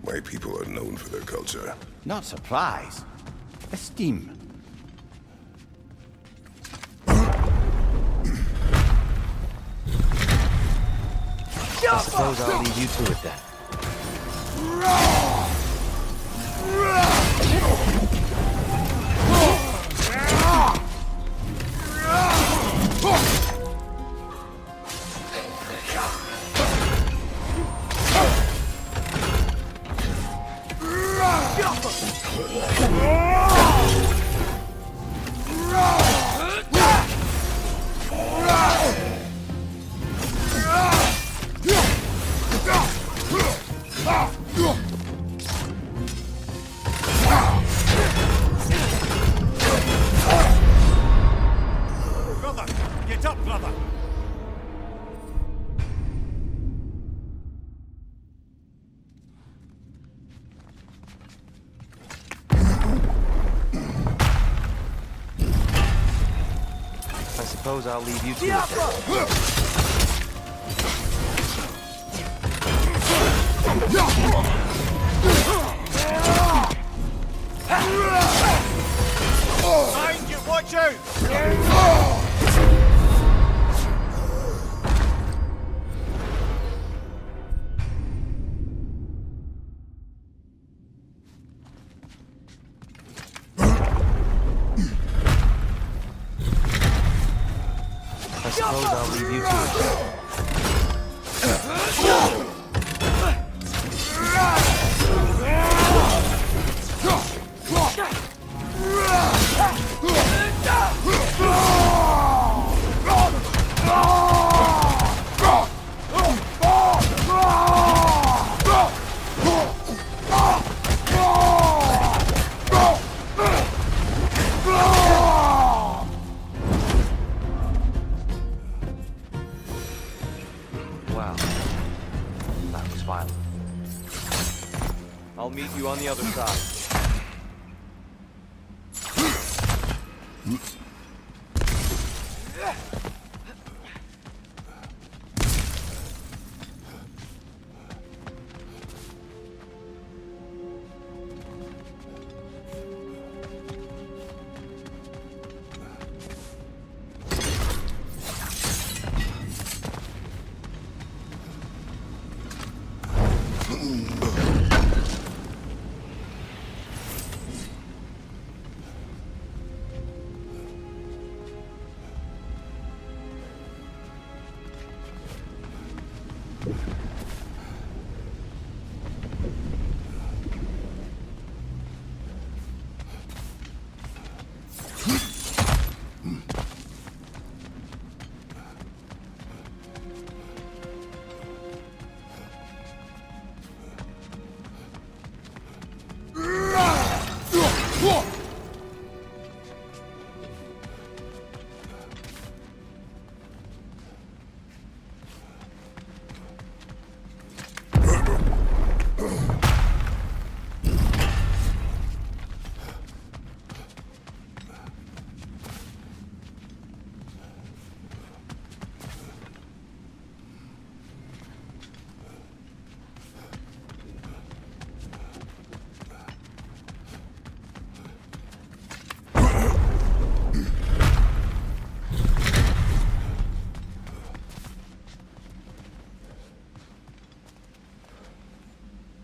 My people are known for their culture. Not surprise. Esteem. I suppose I'll leave you to it then. Brother, get up, brother. I suppose I'll leave you to it then. Behind you, watch out! I suppose I'll leave you to it then. Wow. That was violent. I'll meet you on the other side.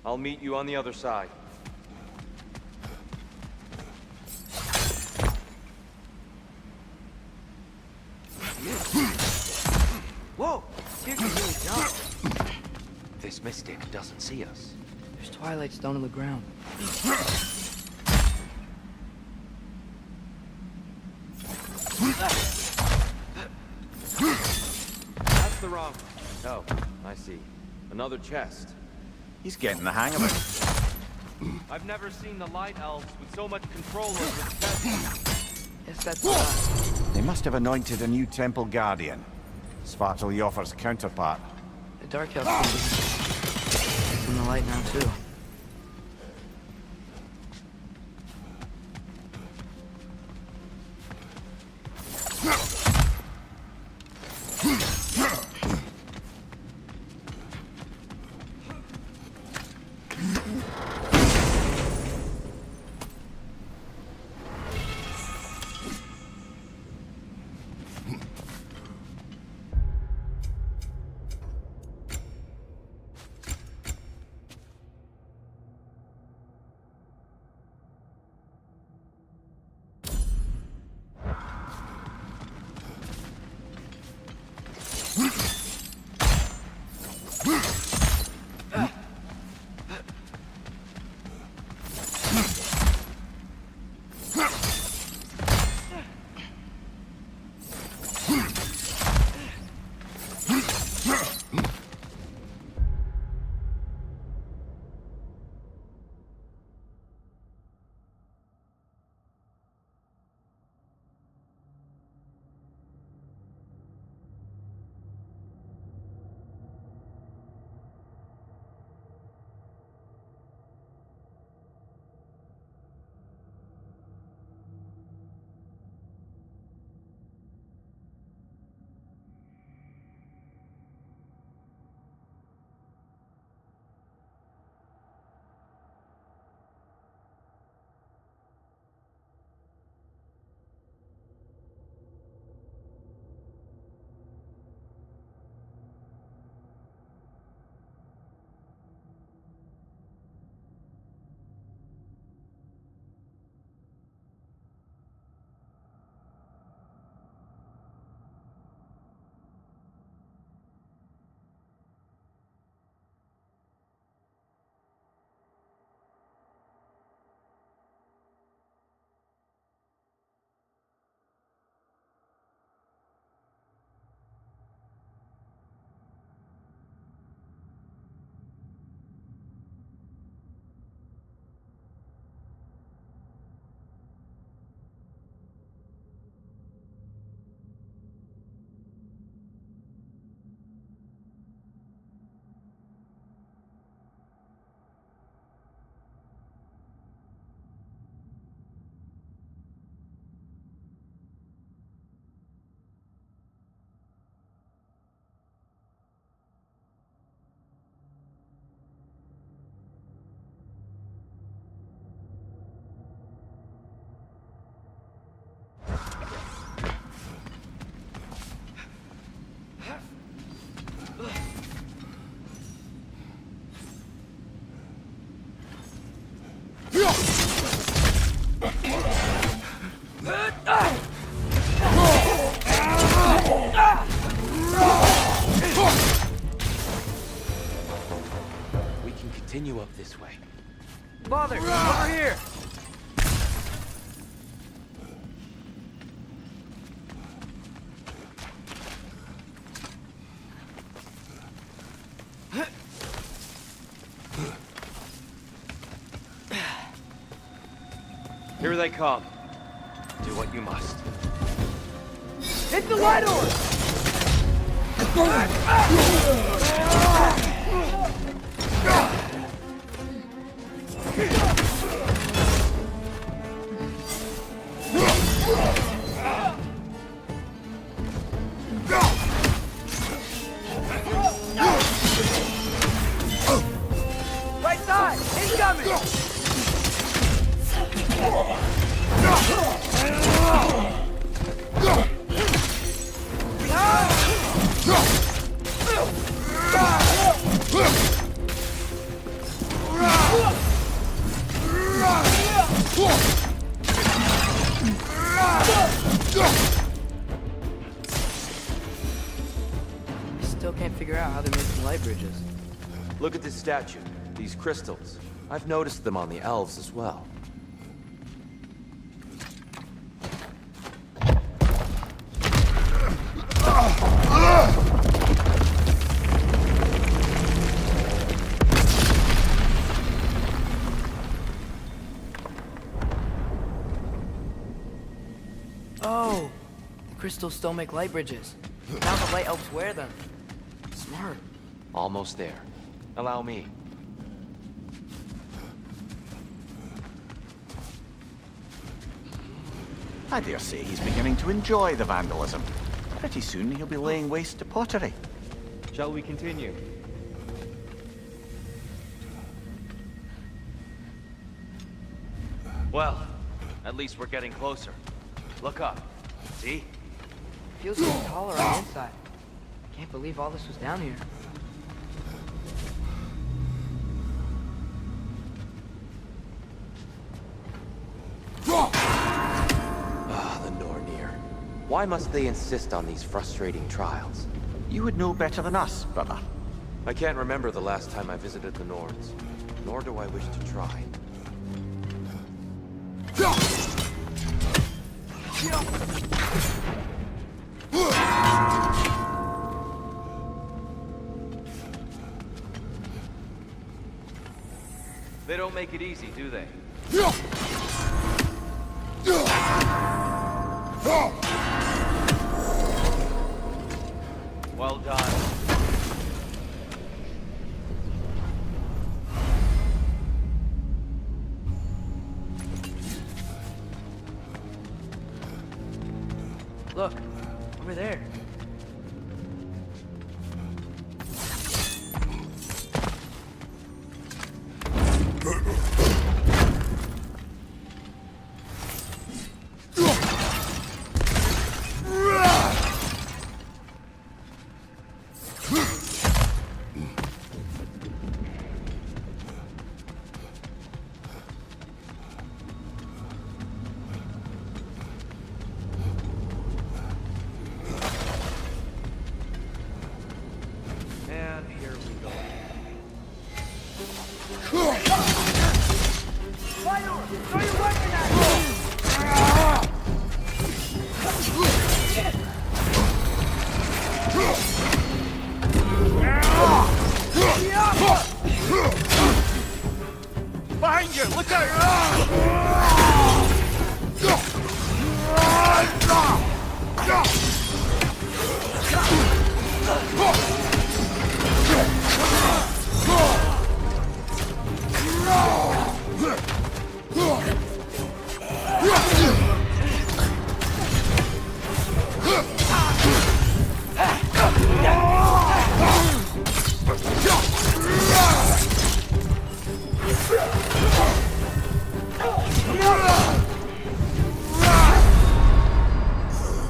I'll meet you on the other side. Whoa! Dude, you really jumped. This mystic doesn't see us. There's twilight stone on the ground. That's the wrong one. Oh, I see. Another chest. He's getting the hang of it. I've never seen the Light Elves with so much control over the desert. Yes, that's right. They must have anointed a new temple guardian. Svartaljofar's counterpart. The Dark Elves in the light now, too. We can continue up this way. Father, over here! Here they come. Do what you must. Hit the light orb! Right side! Incoming! Still can't figure out how they're making light bridges. Look at this statue. These crystals. I've noticed them on the elves as well. crystals still make light bridges. Now the light elves wear them. Smart. Almost there. Allow me. I dare say he's beginning to enjoy the vandalism. Pretty soon he'll be laying waste to pottery. Shall we continue? Well, at least we're getting closer. Look up. See? Feels so taller on the inside. Can't believe all this was down here. Ah, the Nornir. Why must they insist on these frustrating trials? You would know better than us, brother. I can't remember the last time I visited the Norns, nor do I wish to try. They don't make it easy, do they? Well done. Look, over there. And here we go. Behind you! Look out!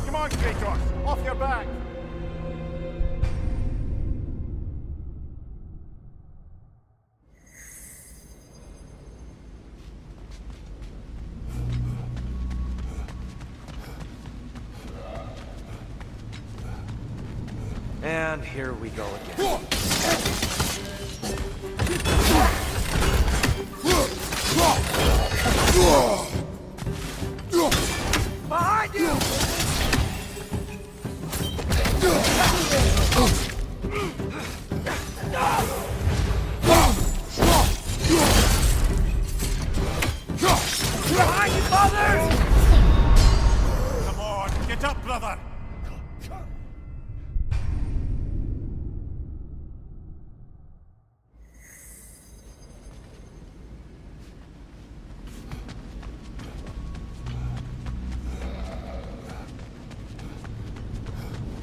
Come on, Kratos! Off your back! And here we go again. Behind you! Behind you, father! Come on, get up, brother!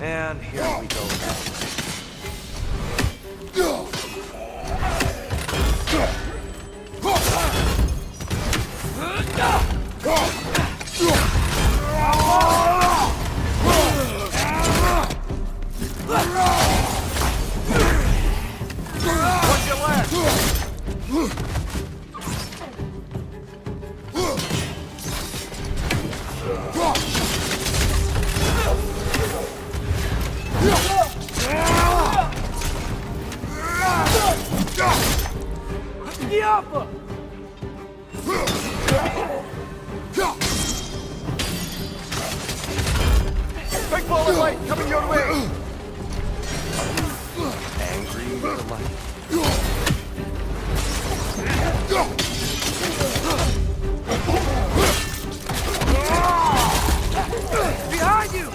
And here we go again. Watch your left! Big ball of light coming your way! Angry with the light. Behind you!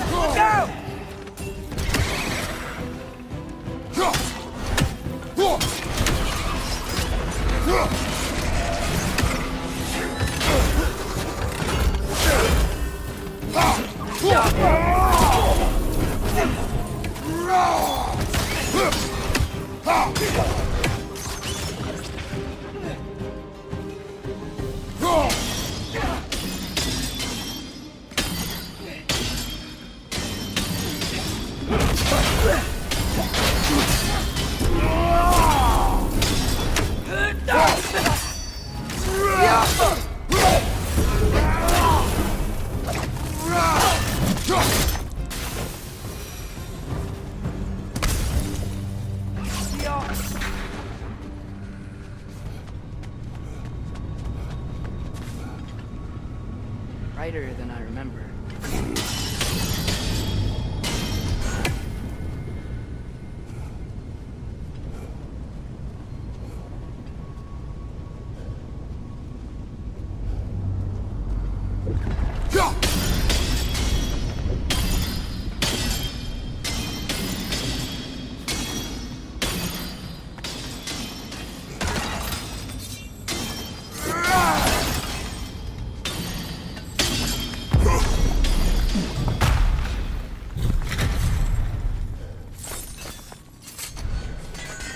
Brighter than I remember.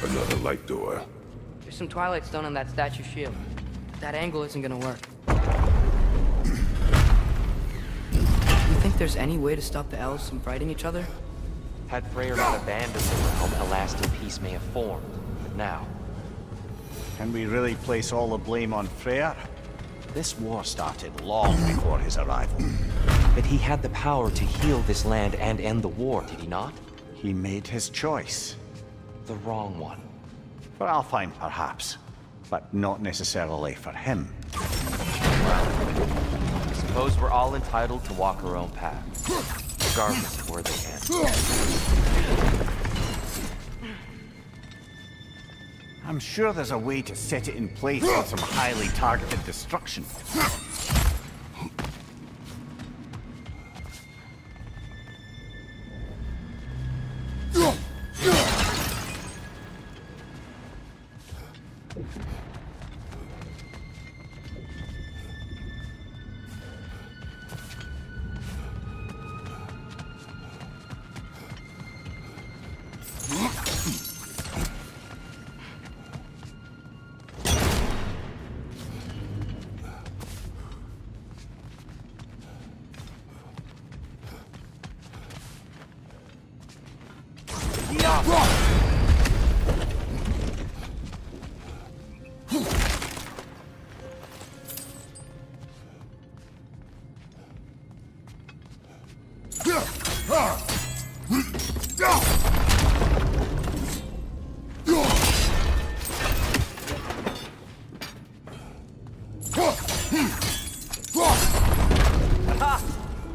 Another light door. There's some Twilight Stone on that statue shield. That angle isn't gonna work. You think there's any way to stop the elves from fighting each other? Had Freyr not abandoned the realm, a lasting peace may have formed. But now... Can we really place all the blame on Freyr? This war started long before his arrival. But he had the power to heal this land and end the war, did he not? He made his choice. The wrong one. For Alfheim, perhaps. But not necessarily for him. Well, I suppose we're all entitled to walk our own path, regardless of where they end. I'm sure there's a way to set it in place with some highly targeted destruction.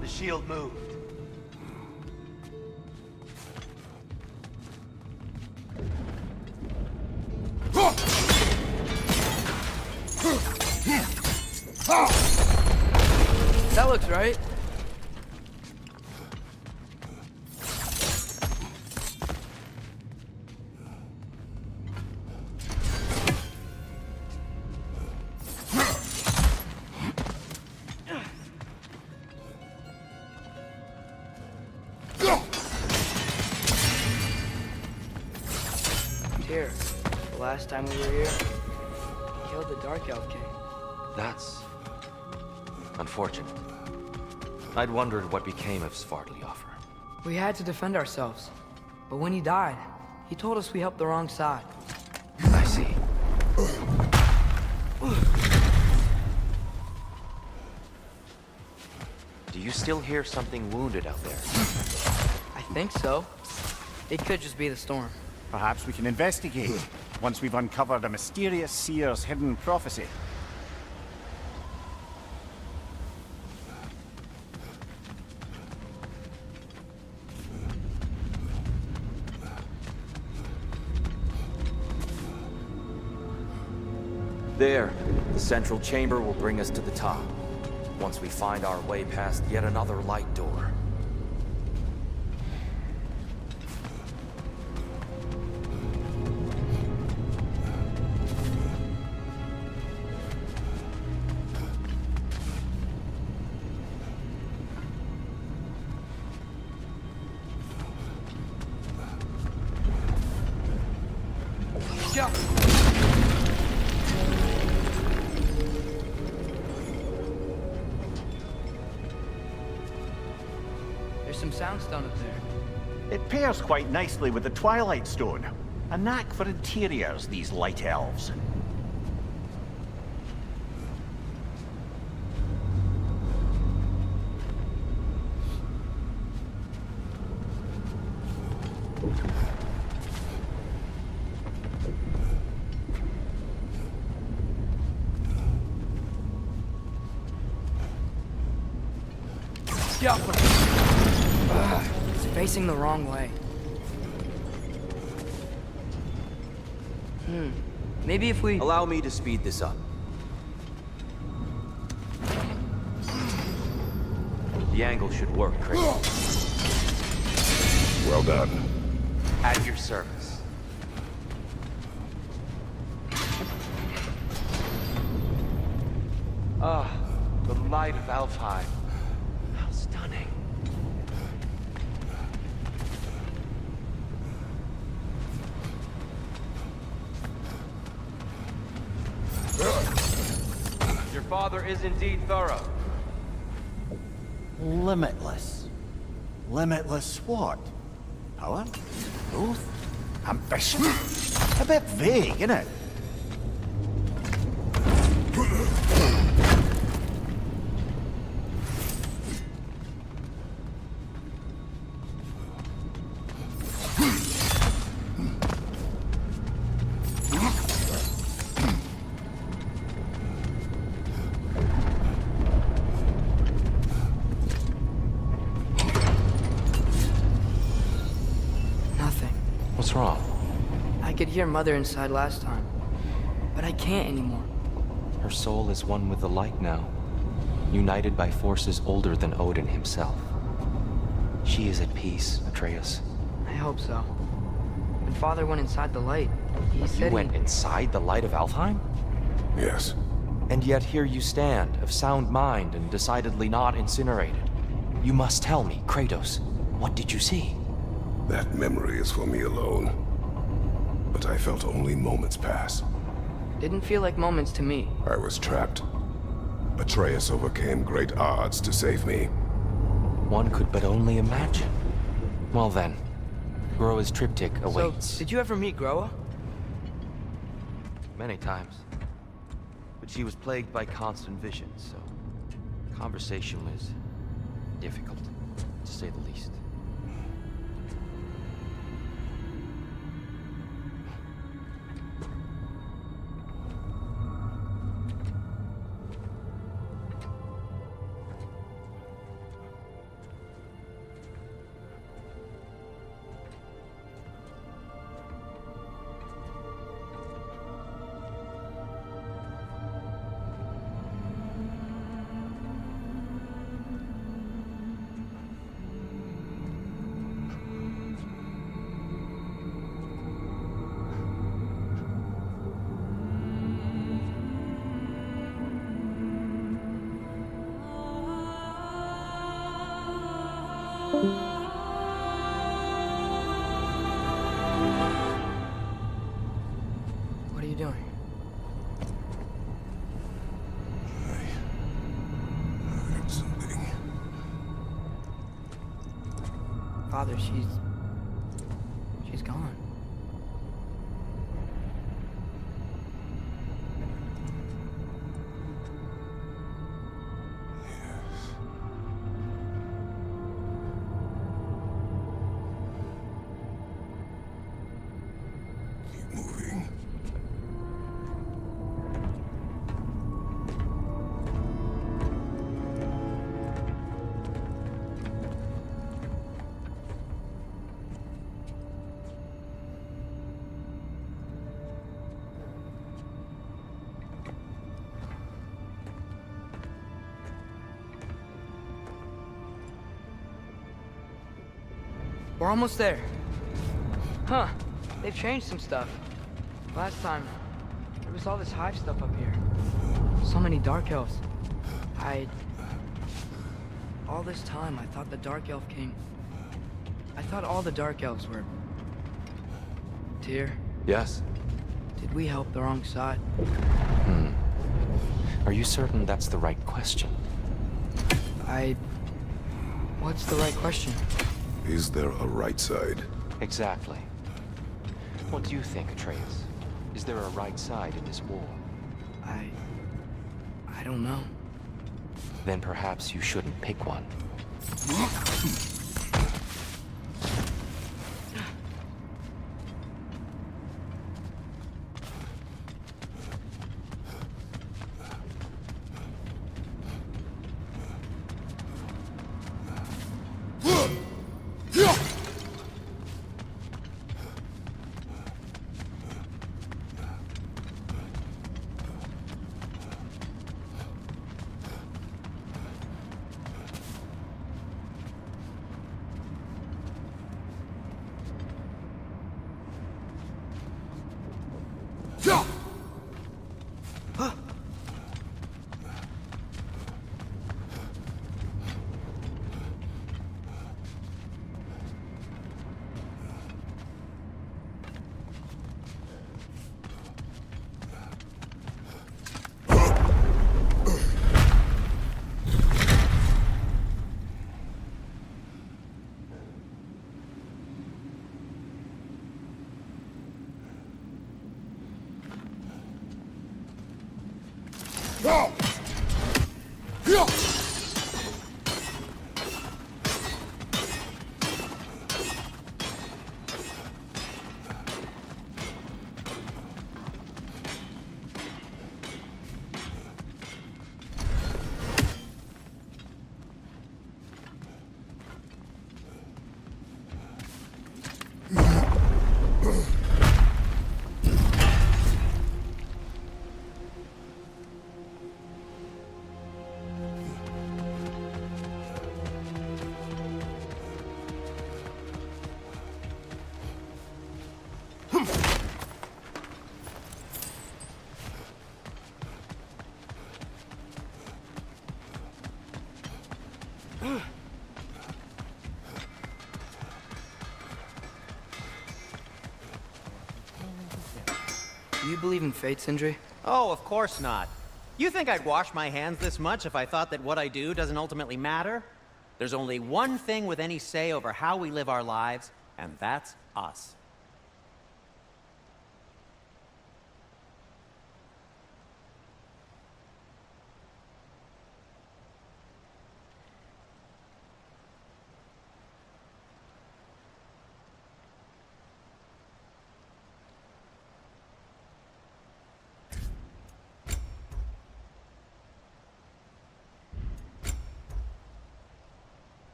The shield moved. That looks right. Here, the last time we were here, he killed the Dark Elf King. That's... unfortunate. I'd wondered what became of Svartalfheim. We had to defend ourselves. But when he died, he told us we helped the wrong side. I see. Do you still hear something wounded out there? I think so. It could just be the storm. Perhaps we can investigate, once we've uncovered a mysterious seer's hidden prophecy. There, the central chamber will bring us to the top. Once we find our way past yet another light door. out! There's some soundstone up there. It pairs quite nicely with the Twilight Stone. A knack for interiors, these light elves. It's facing the wrong way. Maybe if we... Allow me to speed this up. The angle should work, Kratos. Well done. At your service. Ah, the light of Alfheim. How stunning. Your father is indeed thorough. Limitless. Limitless what? Power? Growth? Ambition? A bit vague, innit? What's wrong? I could hear Mother inside last time, but I can't anymore. Her soul is one with the light now, united by forces older than Odin himself. She is at peace, Atreus. I hope so. When Father went inside the light, he said You went inside the light of Alfheim? Yes. And yet here you stand, of sound mind and decidedly not incinerated. You must tell me, Kratos, what did you see? That memory is for me alone. But I felt only moments pass. Didn't feel like moments to me. I was trapped. Atreus overcame great odds to save me. One could but only imagine. Well then, Groa's triptych awaits. So, did you ever meet Groa? Many times. But she was plagued by constant visions, so conversation was difficult, to say the least. What are you doing? I heard something. Father, she's gone. Keep moving. We're almost there. Huh. They've changed some stuff. Last time, there was all this hive stuff up here. So many Dark Elves. All this time, I thought the Dark Elf King... I thought all the Dark Elves were... Tyr. Yes. Did we help the wrong side? Are you certain that's the right question? What's the right question? Is there a right side? Exactly. What do you think, Atreus? Is there a right side in this war? I don't know. Then perhaps you shouldn't pick one. Do you believe in fate, Sindri? Oh, of course not. You think I'd wash my hands this much if I thought that what I do doesn't ultimately matter? There's only one thing with any say over how we live our lives, and that's us.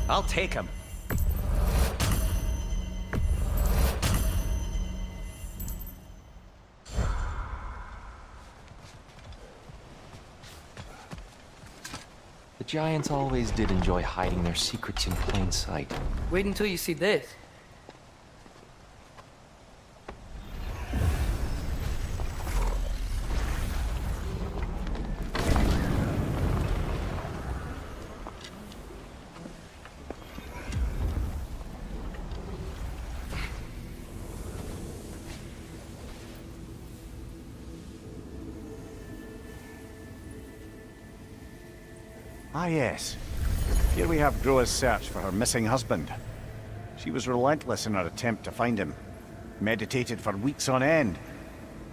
I'll take him. The giants always did enjoy hiding their secrets in plain sight. Wait until you see this. Ah, yes. Here we have Groa's search for her missing husband. She was relentless in her attempt to find him. Meditated for weeks on end.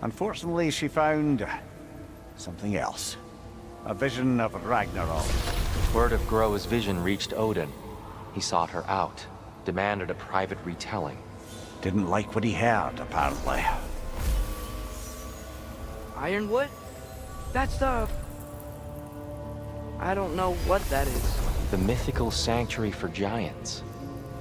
Unfortunately, she found something else. A vision of Ragnarok. Word of Groa's vision reached Odin. He sought her out, demanded a private retelling. Didn't like what he heard, apparently. Ironwood? That's the... I don't know what that is. The mythical sanctuary for giants.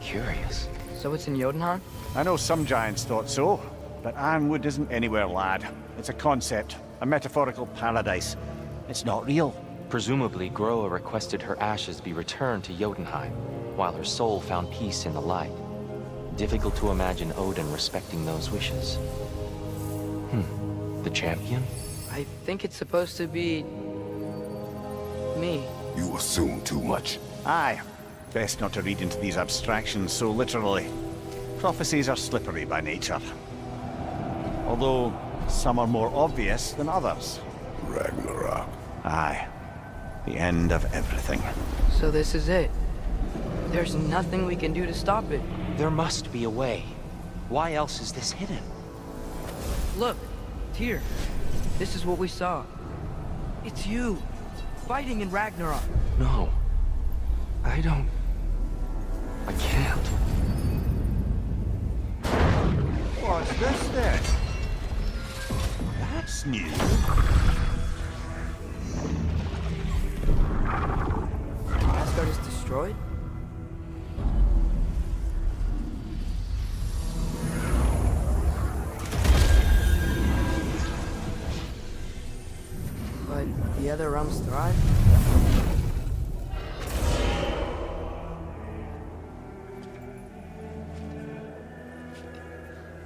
Curious. So it's in Jotunheim? I know some giants thought so, but Ironwood isn't anywhere, lad. It's a concept, a metaphorical paradise. It's not real. Presumably, Groa requested her ashes be returned to Jotunheim, while her soul found peace in the light. Difficult to imagine Odin respecting those wishes. The champion? I think it's supposed to be... me. You assume too much. Aye. Best not to read into these abstractions so literally. Prophecies are slippery by nature. Although, some are more obvious than others. Ragnarok. Aye. The end of everything. So this is it. There's nothing we can do to stop it. There must be a way. Why else is this hidden? Look, Tyr. This is what we saw. It's you, fighting in Ragnarok. No. I don't... I can't. What's this then? That's new. Asgard is destroyed? But the other realms thrive?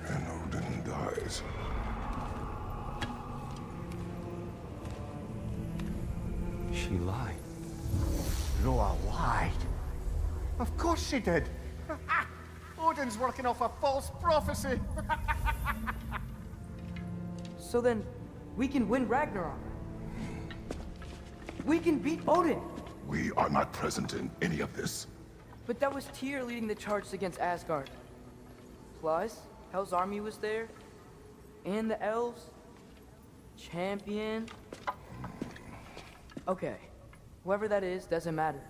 And Odin dies. She lied. Groa lied. Of course she did. Odin's working off a false prophecy. So then, we can win Ragnarok. We can beat Odin. We are not present in any of this. But that was Tyr leading the charge against Asgard. Plus, Hell's army was there. And the elves. Champion. Okay, whoever that is doesn't matter.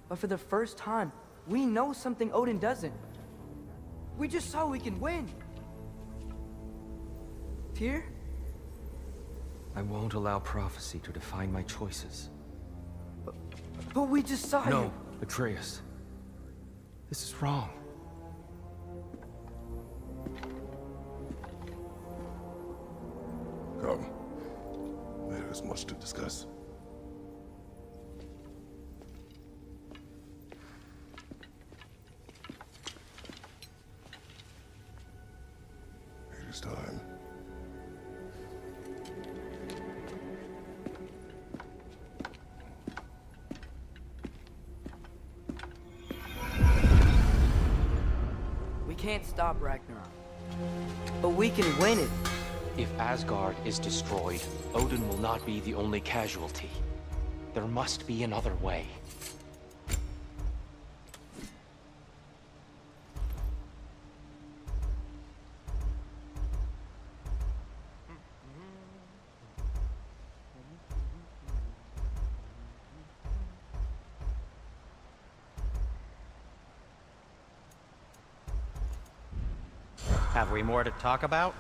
But for the first time, we know something Odin doesn't. We just saw we can win. Tyr? I won't allow prophecy to define my choices. But we just saw you. No, Atreus. This is wrong. Come. There is much to discuss. It is time. We can't stop Ragnarok. But we can win it. If Asgard is destroyed, Odin will not be the only casualty. There must be another way. Have we more to talk about?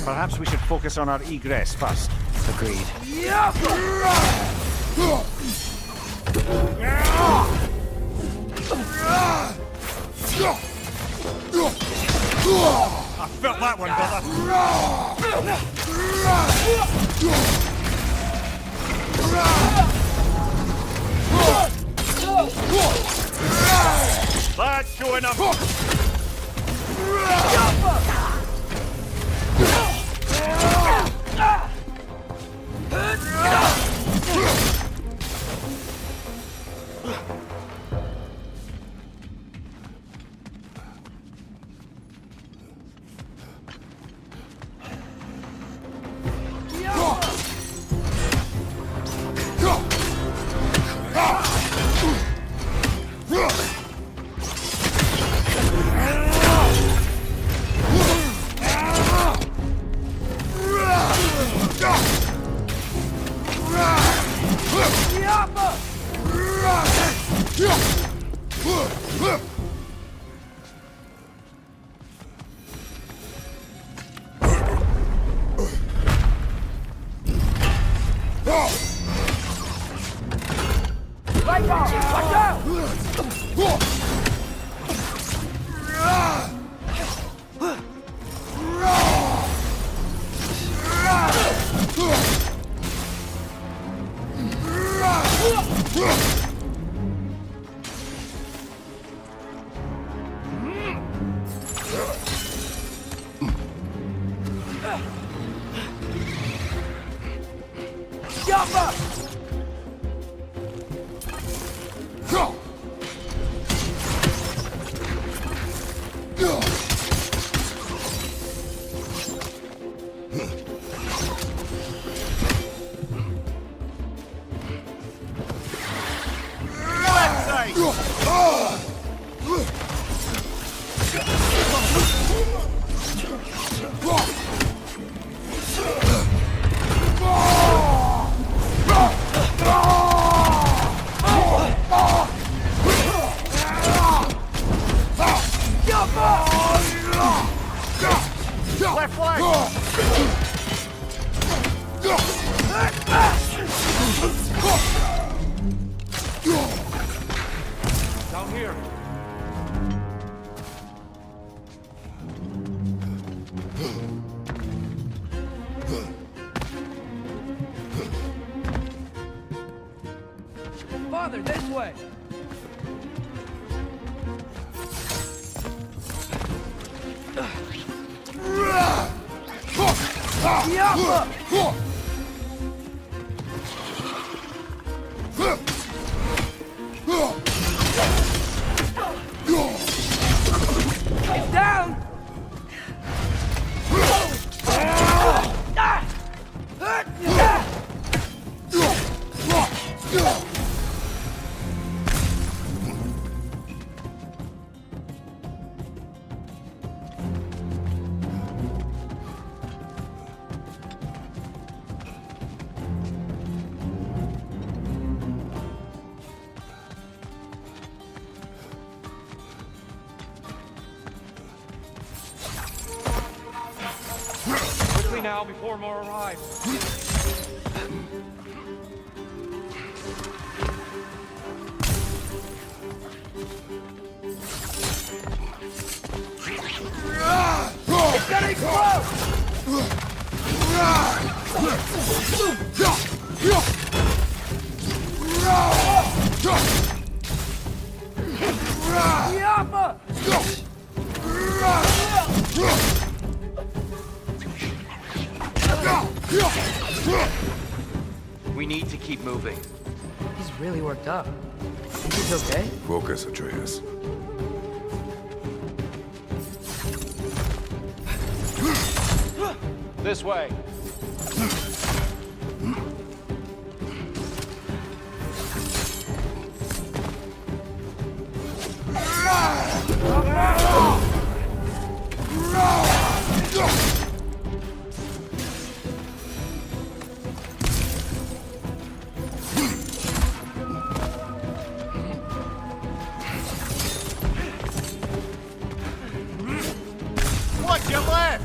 Perhaps we should focus on our egress first. Agreed. I felt that one, That's sure enough. Watch out! Down here. Father, this way! It's down! Quickly now, before more arrive. It's gonna explode! Yappa! We need to keep moving. He's really worked up. He's okay? Focus, Atreus. This way. Watch your left!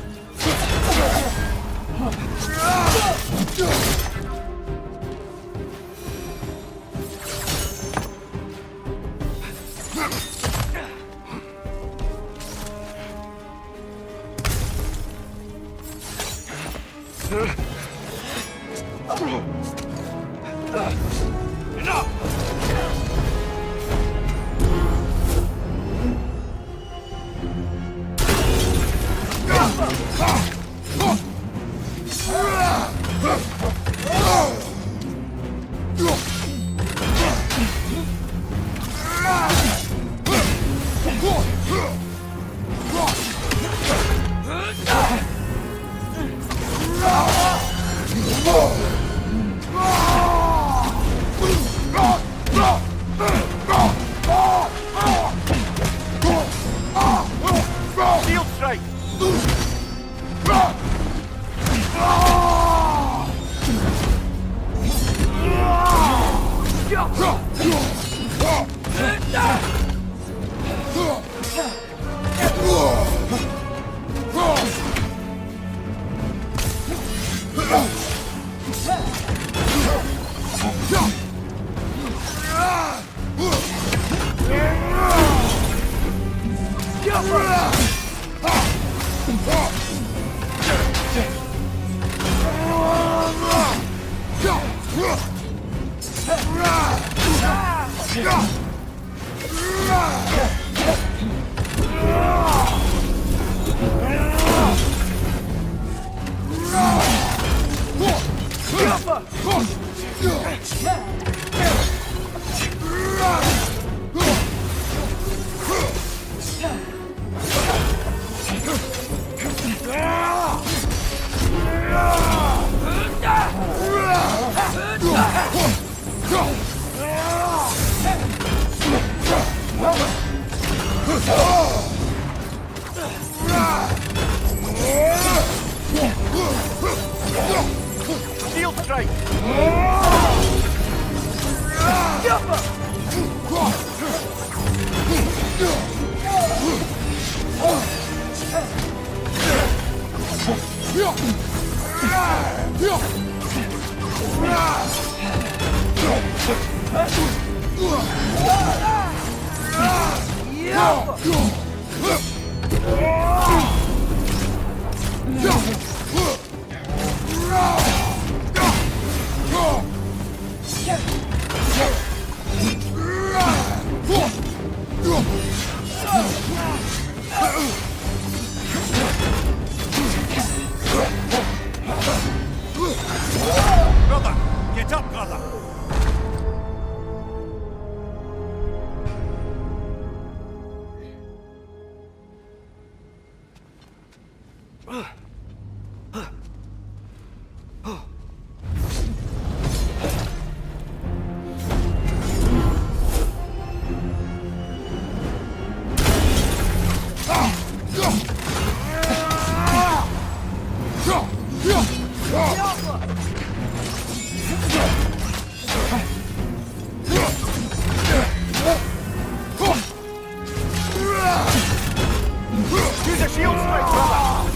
Shield strike! Brother, get up, brother. Use a shield strike, brother!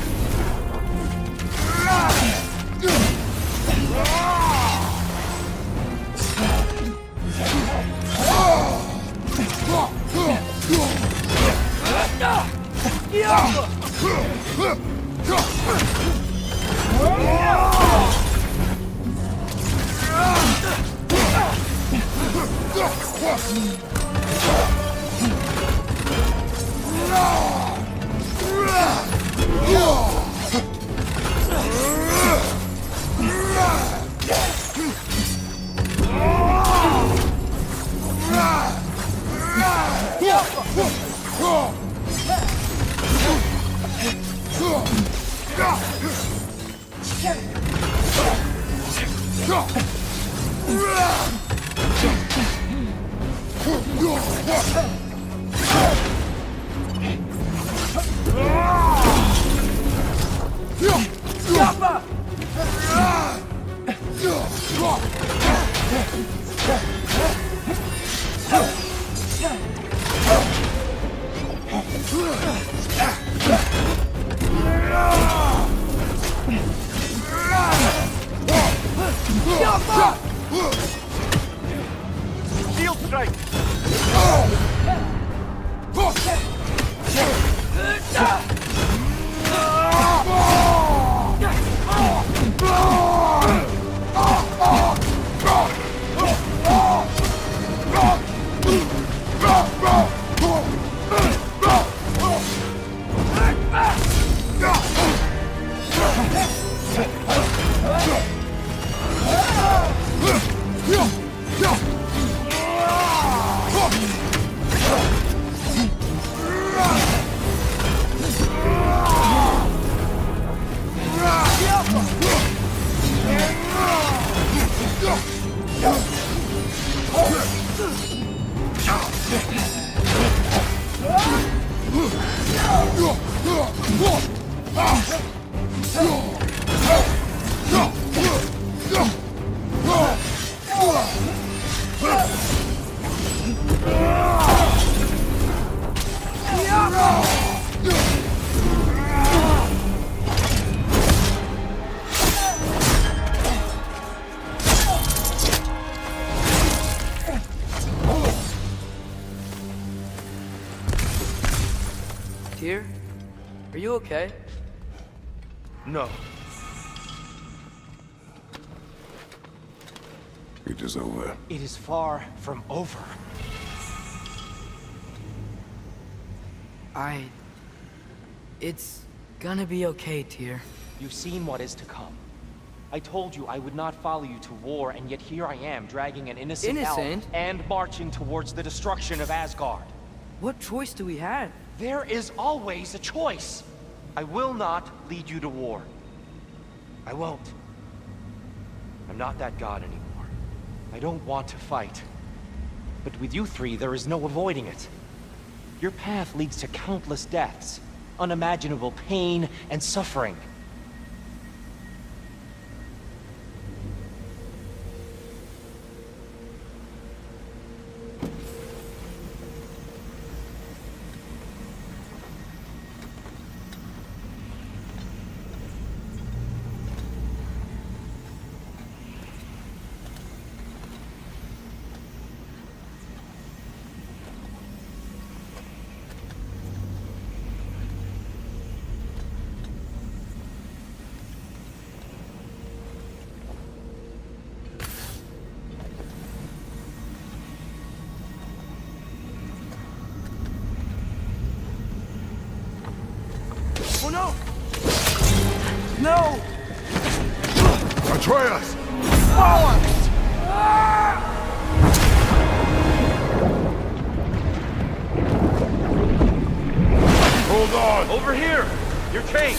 Shield strike! Tyr, are you okay? No. It is over. It is far from over. It's gonna be okay, Tyr. You've seen what is to come. I told you I would not follow you to war, and yet here I am, dragging an innocent elf and marching towards the destruction of Asgard. What choice do we have? There is always a choice. I will not lead you to war. I won't. I'm not that god anymore. I don't want to fight. But with you three, there is no avoiding it. Your path leads to countless deaths, unimaginable pain and suffering. No! Atreus! Hold on! Over here! You're chained!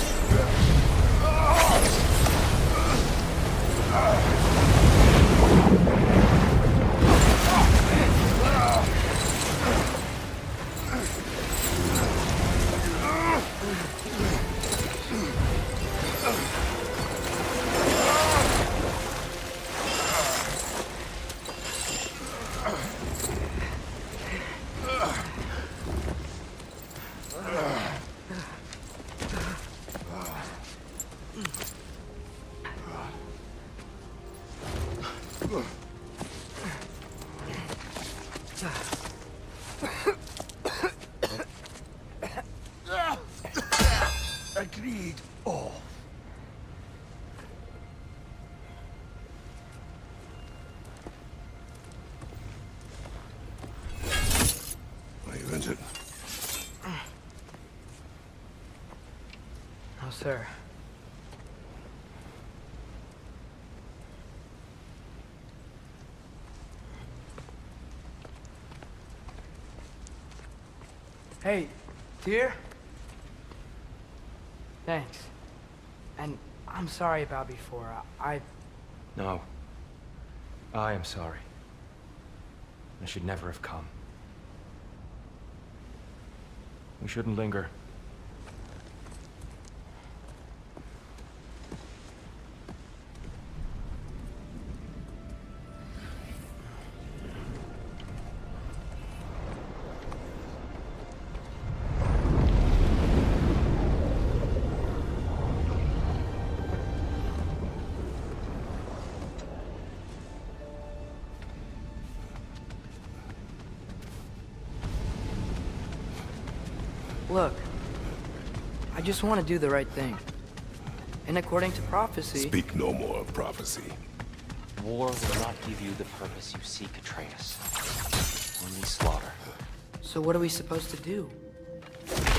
Agreed. Oh. Are you injured? No, sir. Hey, dear? Thanks. And I'm sorry about before. No. I am sorry. I should never have come. We shouldn't linger. Look, I just want to do the right thing. And according to prophecy... Speak no more of prophecy. War will not give you the purpose you seek, Atreus. Only slaughter. So what are we supposed to do?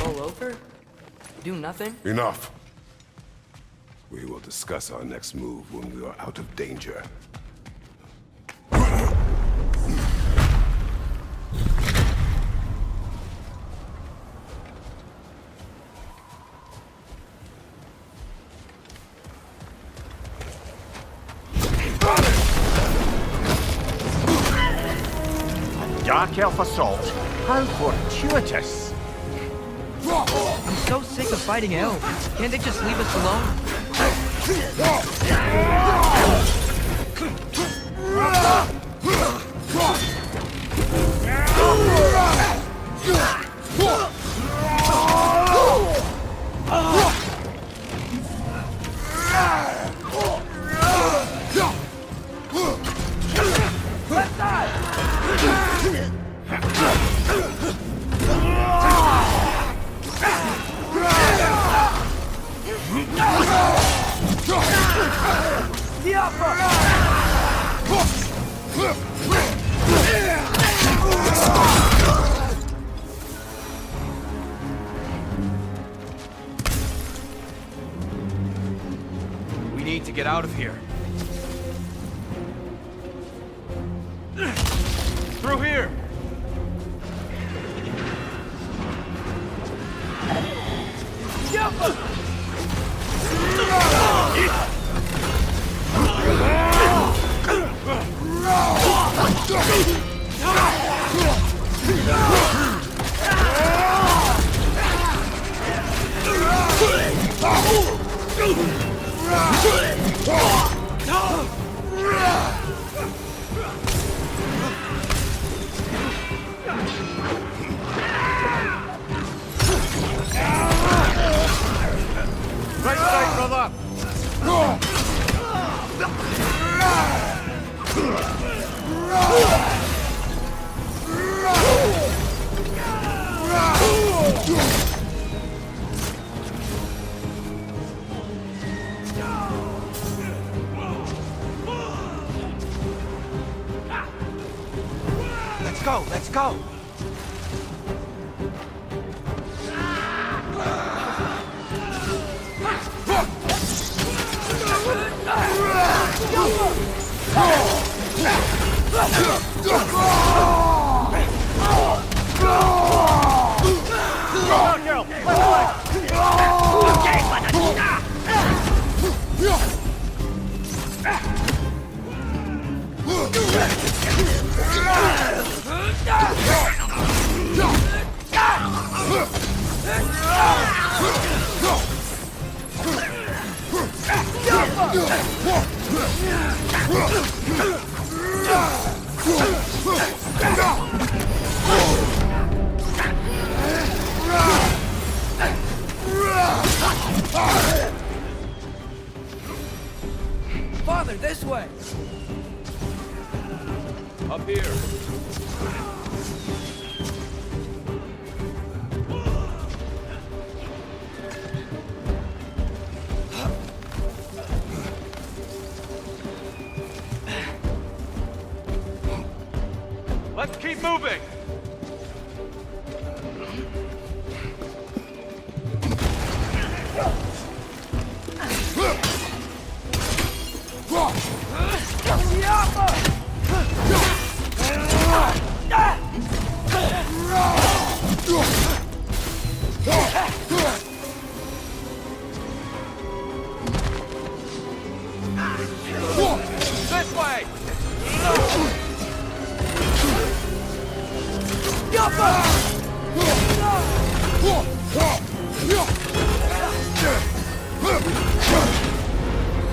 Roll over? Do nothing? Enough. We will discuss our next move when we are out of danger. Dark elf assault? How fortuitous! I'm so sick of fighting elves. Can't they just leave us alone? We need to get out of here. Through here! Right side, brother! Let's go, let's go! Father, this way! Up here. Let's keep moving! This way!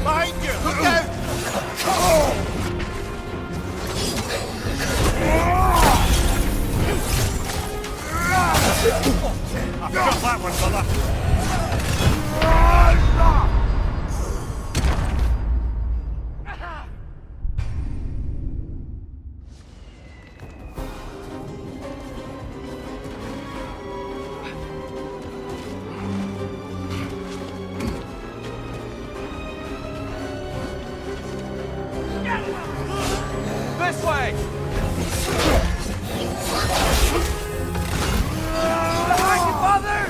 Behind you! Look out! I've got that one, brother. This way! Behind you, Father!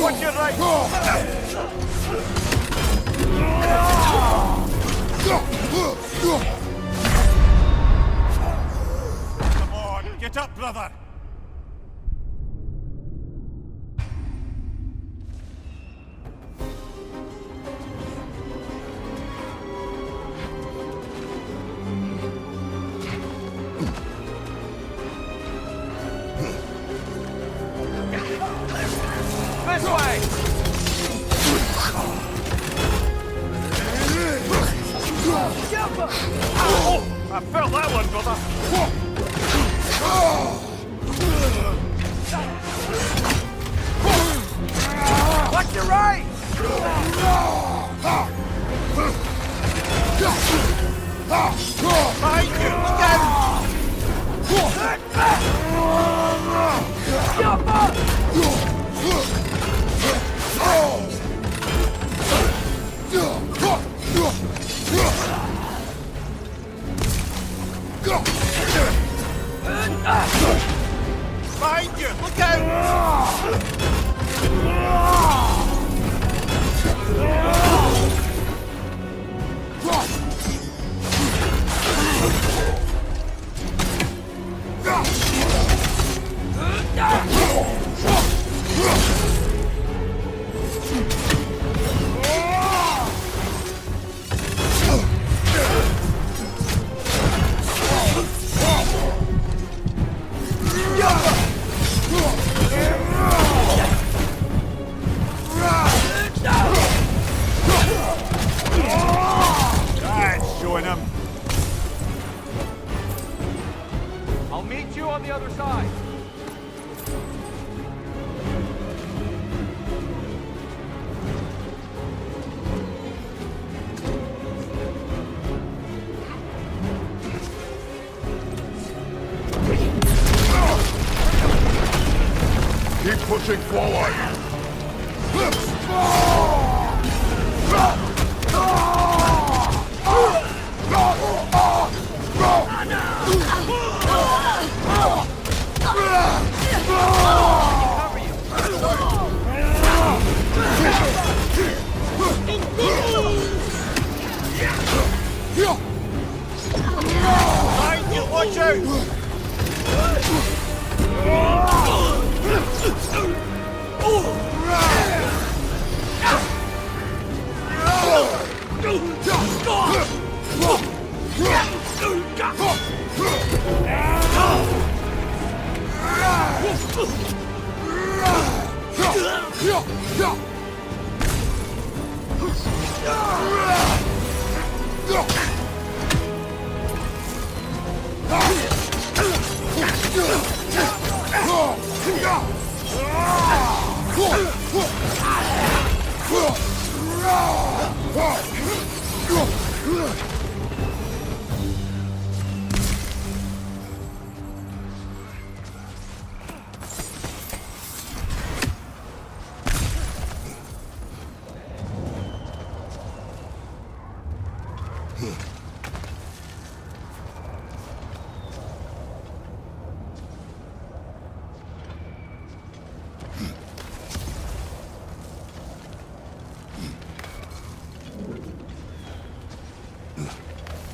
Watch your right! Come on, get up, brother. This way! Oh, I felt that one, brother. Watch your right! Behind you, look out! Behind you! Look out! That's showing him. I'll meet you on the other side. Keep pushing forward. Behind you, watch out!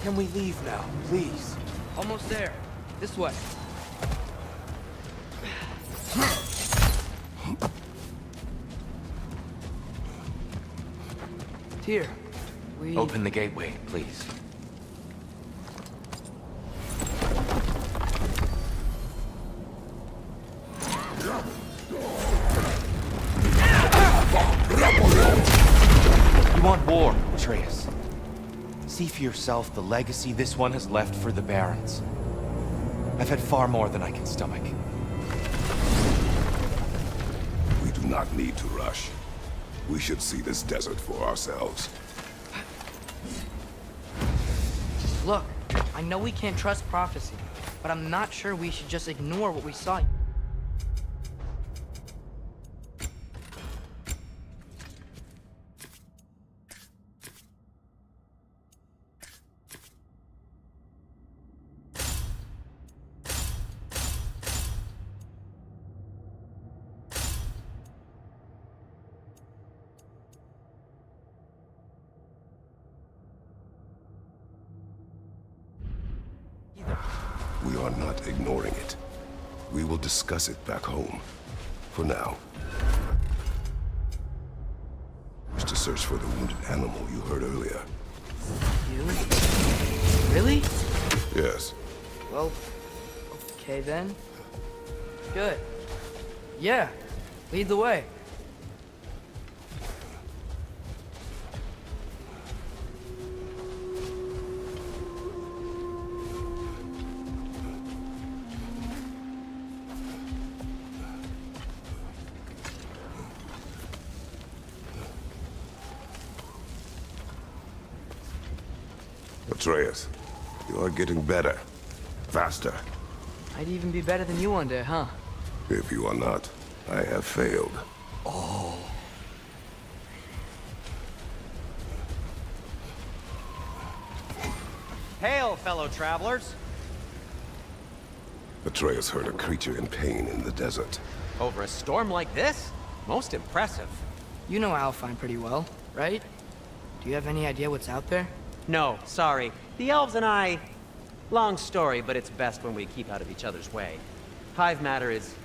Can we leave now, please? Almost there. This way. Here. We... Open the gateway, please. You want war, Atreus. See for yourself the legacy this one has left for the Barons. I've had far more than I can stomach. We do not need to rush. We should see this desert for ourselves. Look, I know we can't trust prophecy, but I'm not sure we should just ignore what we saw. We are not ignoring it. We will discuss it back home. For now. To search for the wounded animal you heard earlier. You? Really? Yes. Well, okay then. Good. Yeah, lead the way. Atreus, you are getting better. Faster. I'd even be better than you one day, huh? If you are not, I have failed. Oh. Hail, fellow travelers! Atreus heard a creature in pain in the desert. Over a storm like this? Most impressive. You know Alfheim pretty well, right? Do you have any idea what's out there? No, sorry. The elves and I... Long story, but it's best when we keep out of each other's way. Hive matter is...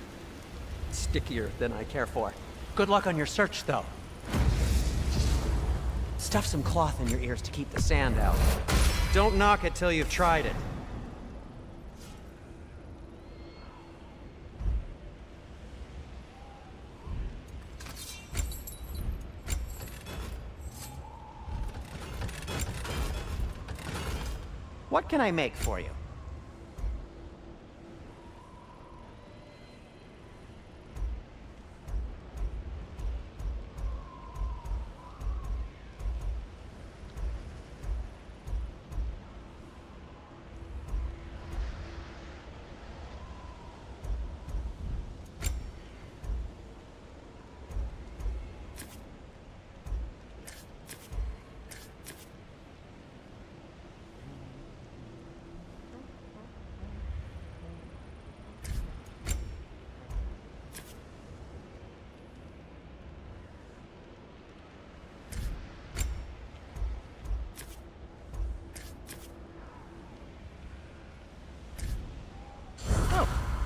stickier than I care for. Good luck on your search, though. Stuff some cloth in your ears to keep the sand out. Don't knock it till you've tried it. What can I make for you?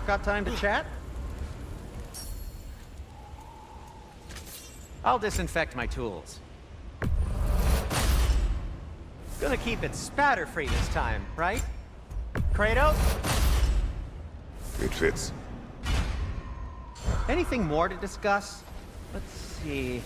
Got time to chat? I'll disinfect my tools. Gonna keep it spatter-free this time, right? Kratos? It fits. Anything more to discuss? Let's see.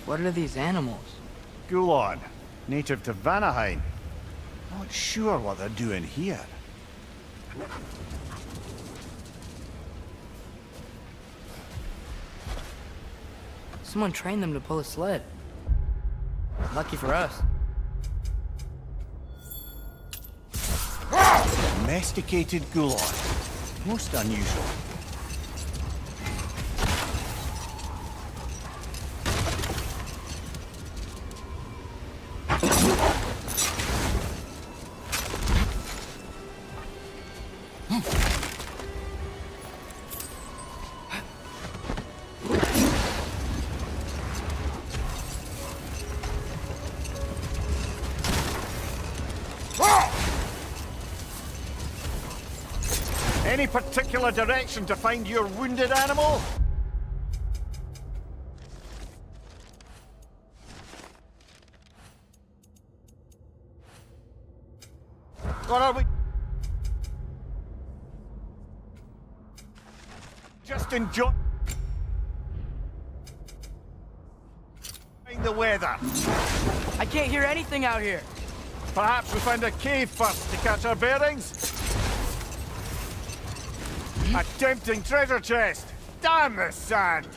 What are these animals? Gulon, native to Vanaheim. Not sure what they're doing here. Someone trained them to pull a sled. Lucky for us. Domesticated Gulon. Most unusual. Any particular direction to find your wounded animal? Or are we just enjoying the weather? I can't hear anything out here. Perhaps we find a cave first to catch our bearings? A tempting treasure chest! Damn this sand!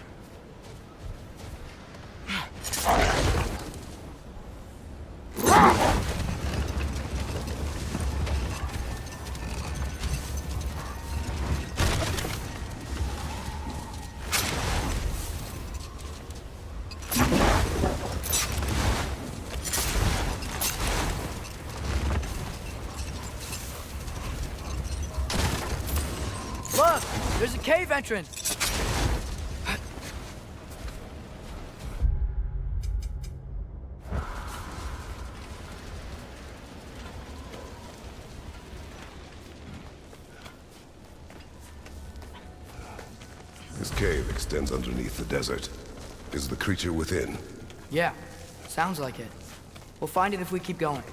Look! There's a cave entrance! This cave extends underneath the desert. Is the creature within? Yeah, sounds like it. We'll find it if we keep going.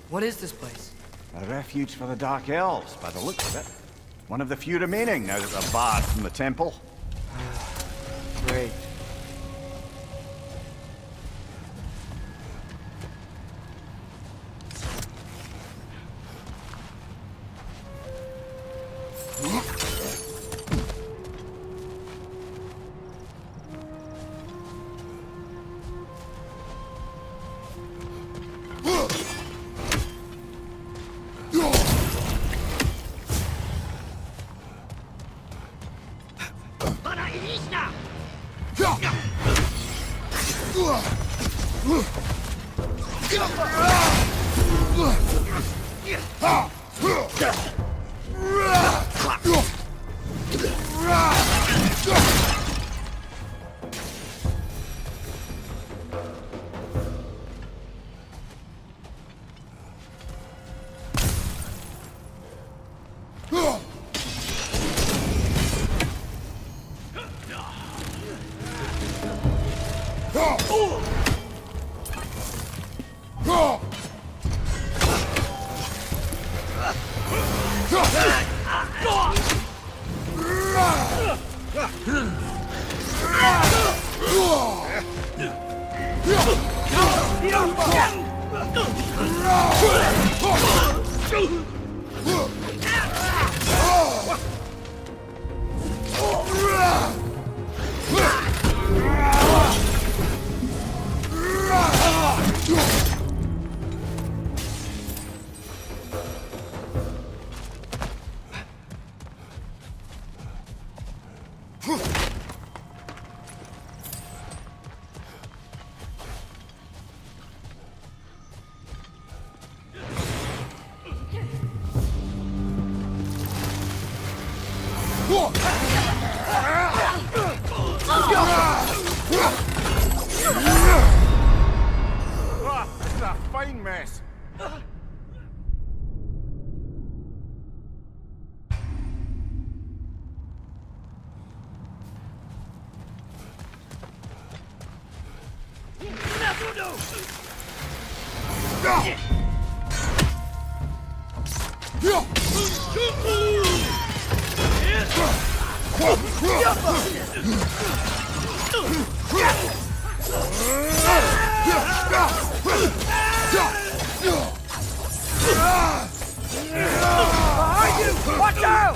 What is this place? A refuge for the Dark Elves, by the looks of it. One of the few remaining now that they're barred from the temple. Great. This is a fine mess. Behind you! Watch out!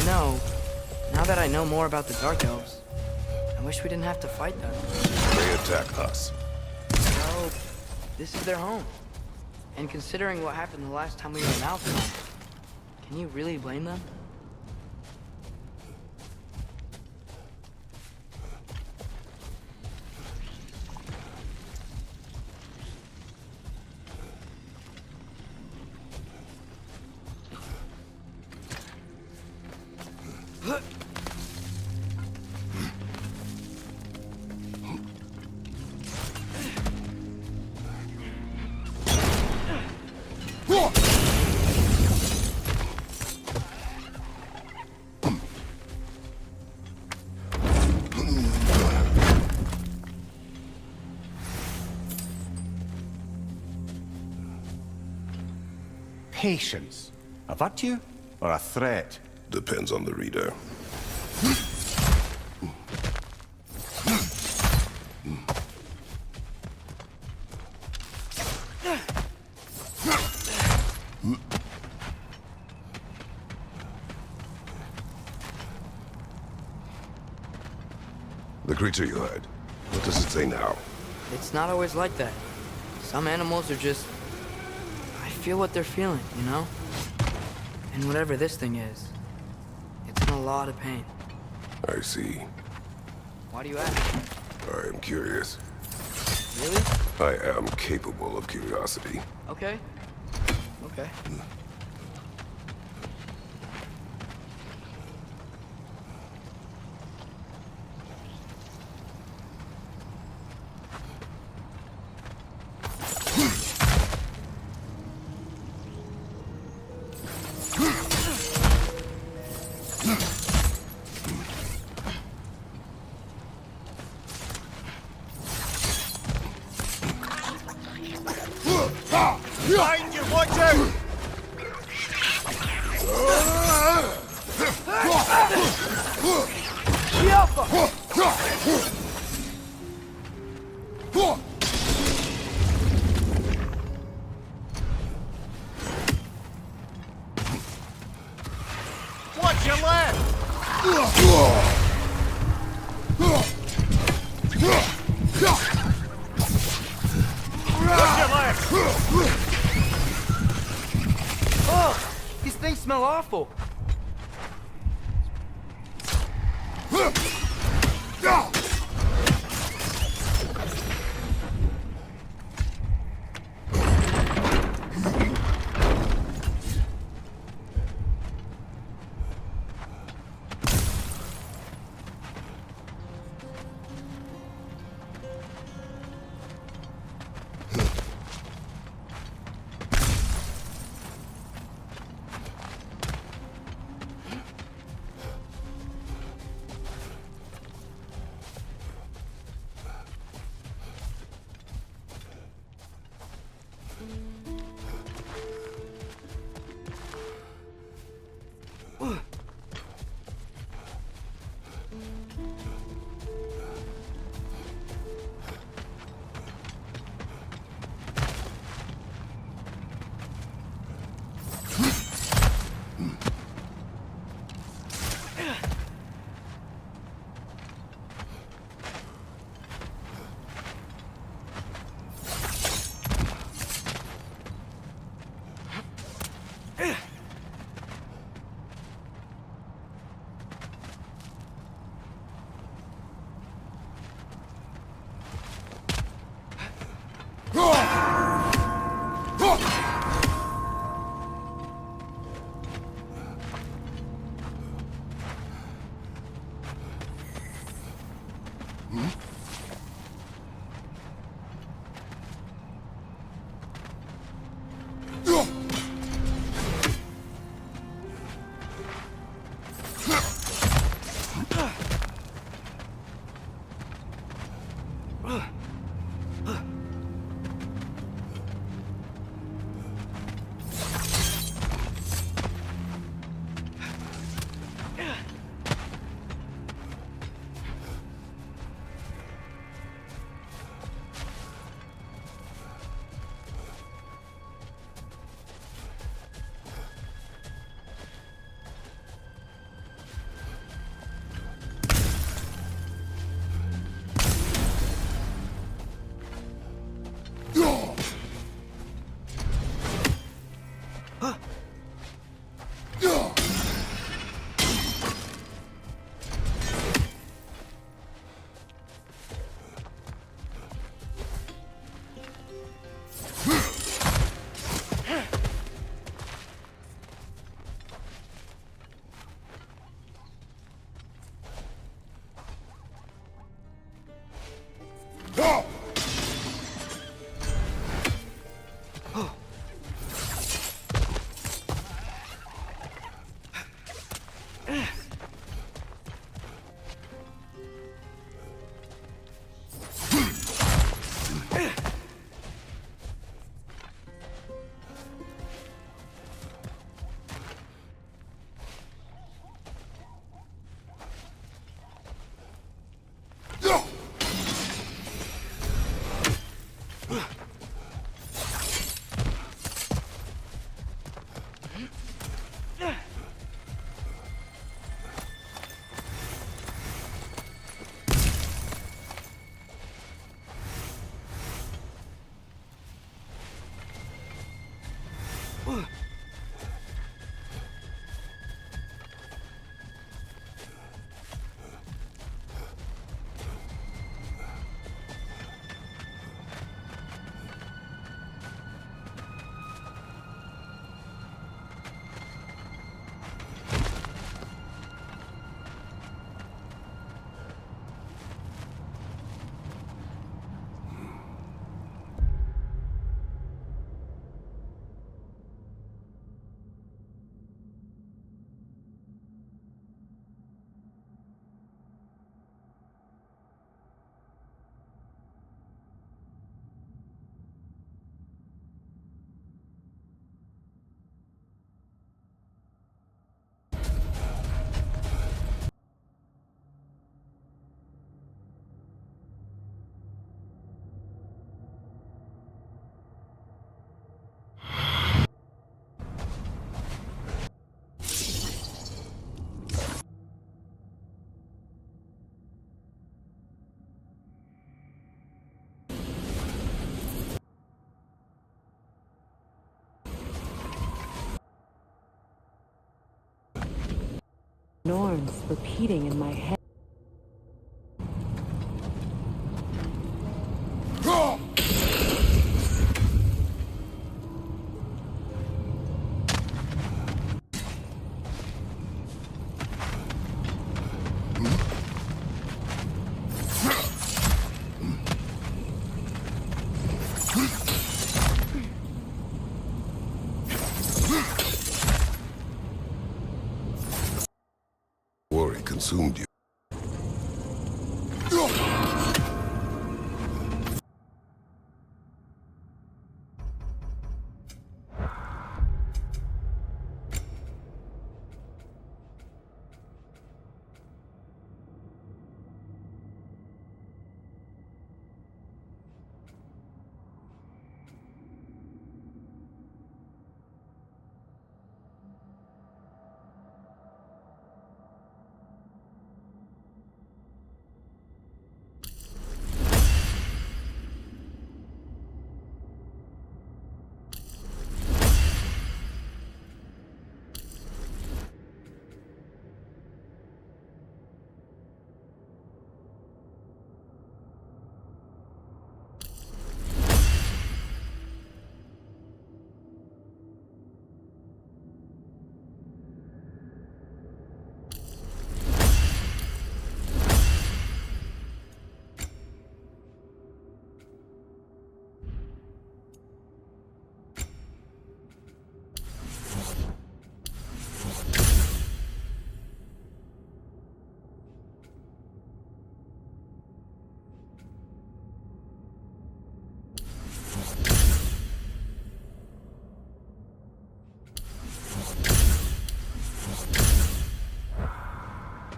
No. Now that I know more about the Dark Elves, I wish we didn't have to fight them. They attack us. No, this is their home. And considering what happened the last time we were in Alpha, can you really blame them? Patience. A virtue or a threat? Depends on the reader. The creature you had, what does it say now? It's not always like that. Some animals are just... I feel what they're feeling, you know? And whatever this thing is, it's in a lot of pain. I see. Why do you ask? I am curious. Really? I am capable of curiosity. Okay. Okay. Behind you, watch out! Watch your left! Watch your left! Oh, these things smell awful. Norms repeating in my head. Worry consumed you.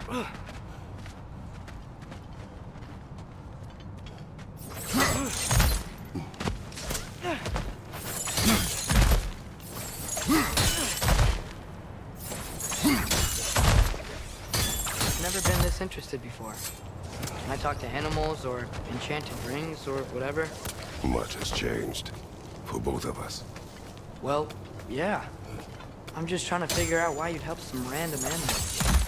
Never been this interested before. Can I talk to animals or enchanted rings or whatever? Much has changed. For both of us. Well, yeah. I'm just trying to figure out why you'd help some random animal.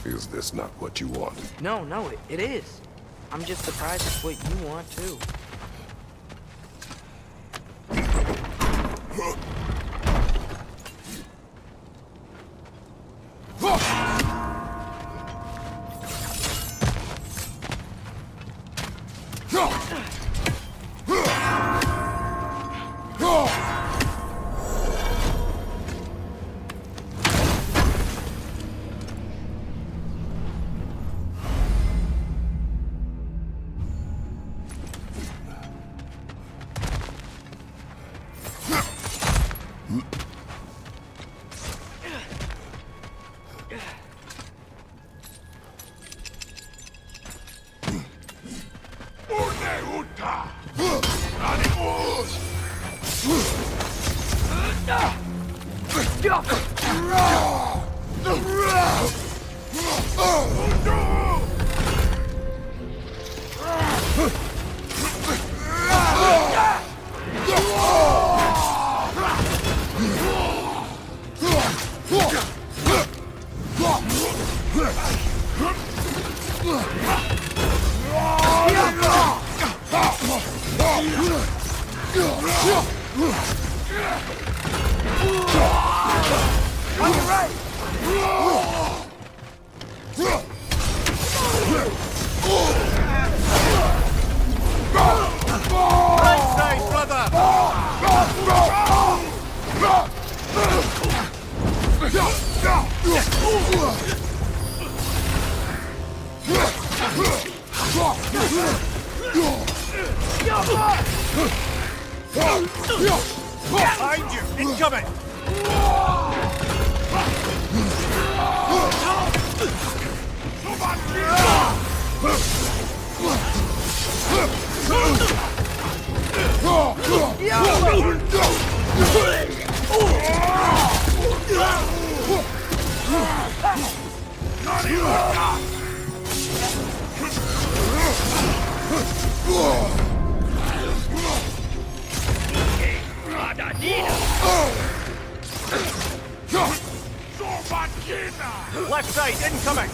Is this not what you want? No, it is. I'm just surprised it's what you want, too. Behind you! Incoming! Left side, incoming!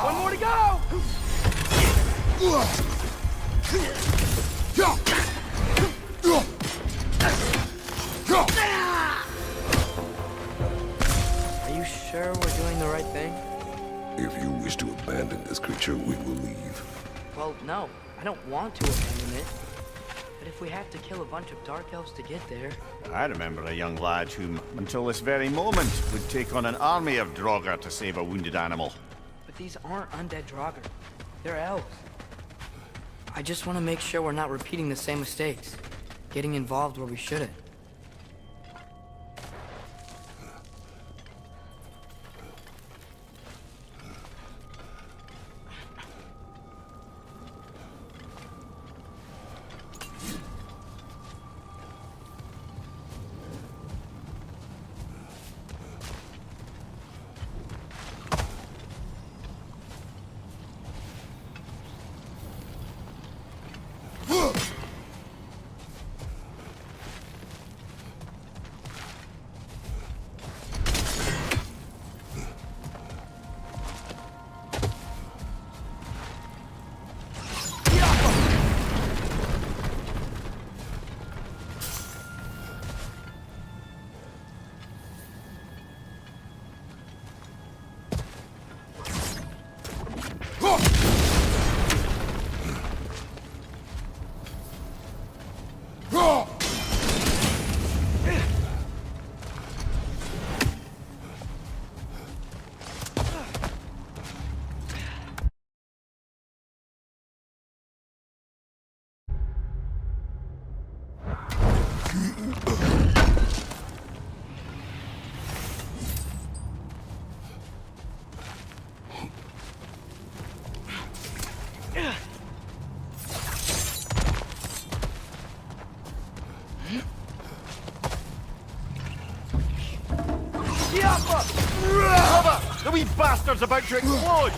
One more to go! Are you sure we're doing the right thing? If you wish to abandon this creature, we will leave. Well, no. I don't want to abandon it. But if we have to kill a bunch of Dark Elves to get there... I remember a young lad who, until this very moment, would take on an army of Draugr to save a wounded animal. But these aren't undead Draugr. They're elves. I just want to make sure we're not repeating the same mistakes. Getting involved where we shouldn't. The wee bastard's about to explode!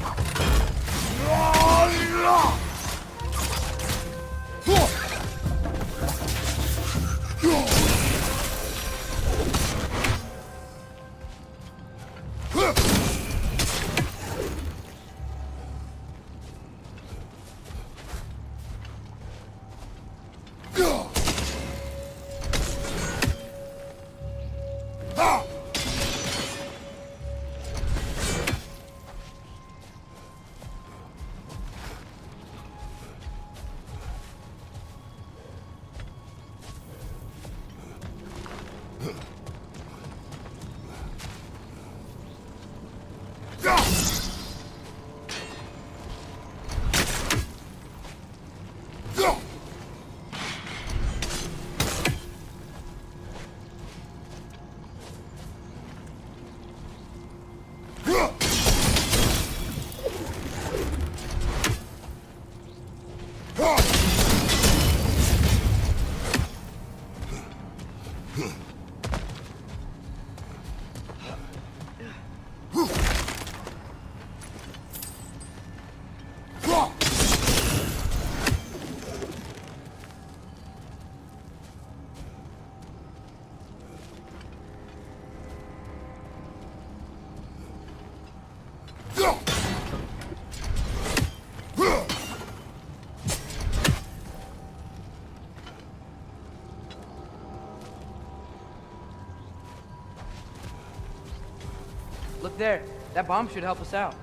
Look there. That bomb should help us out.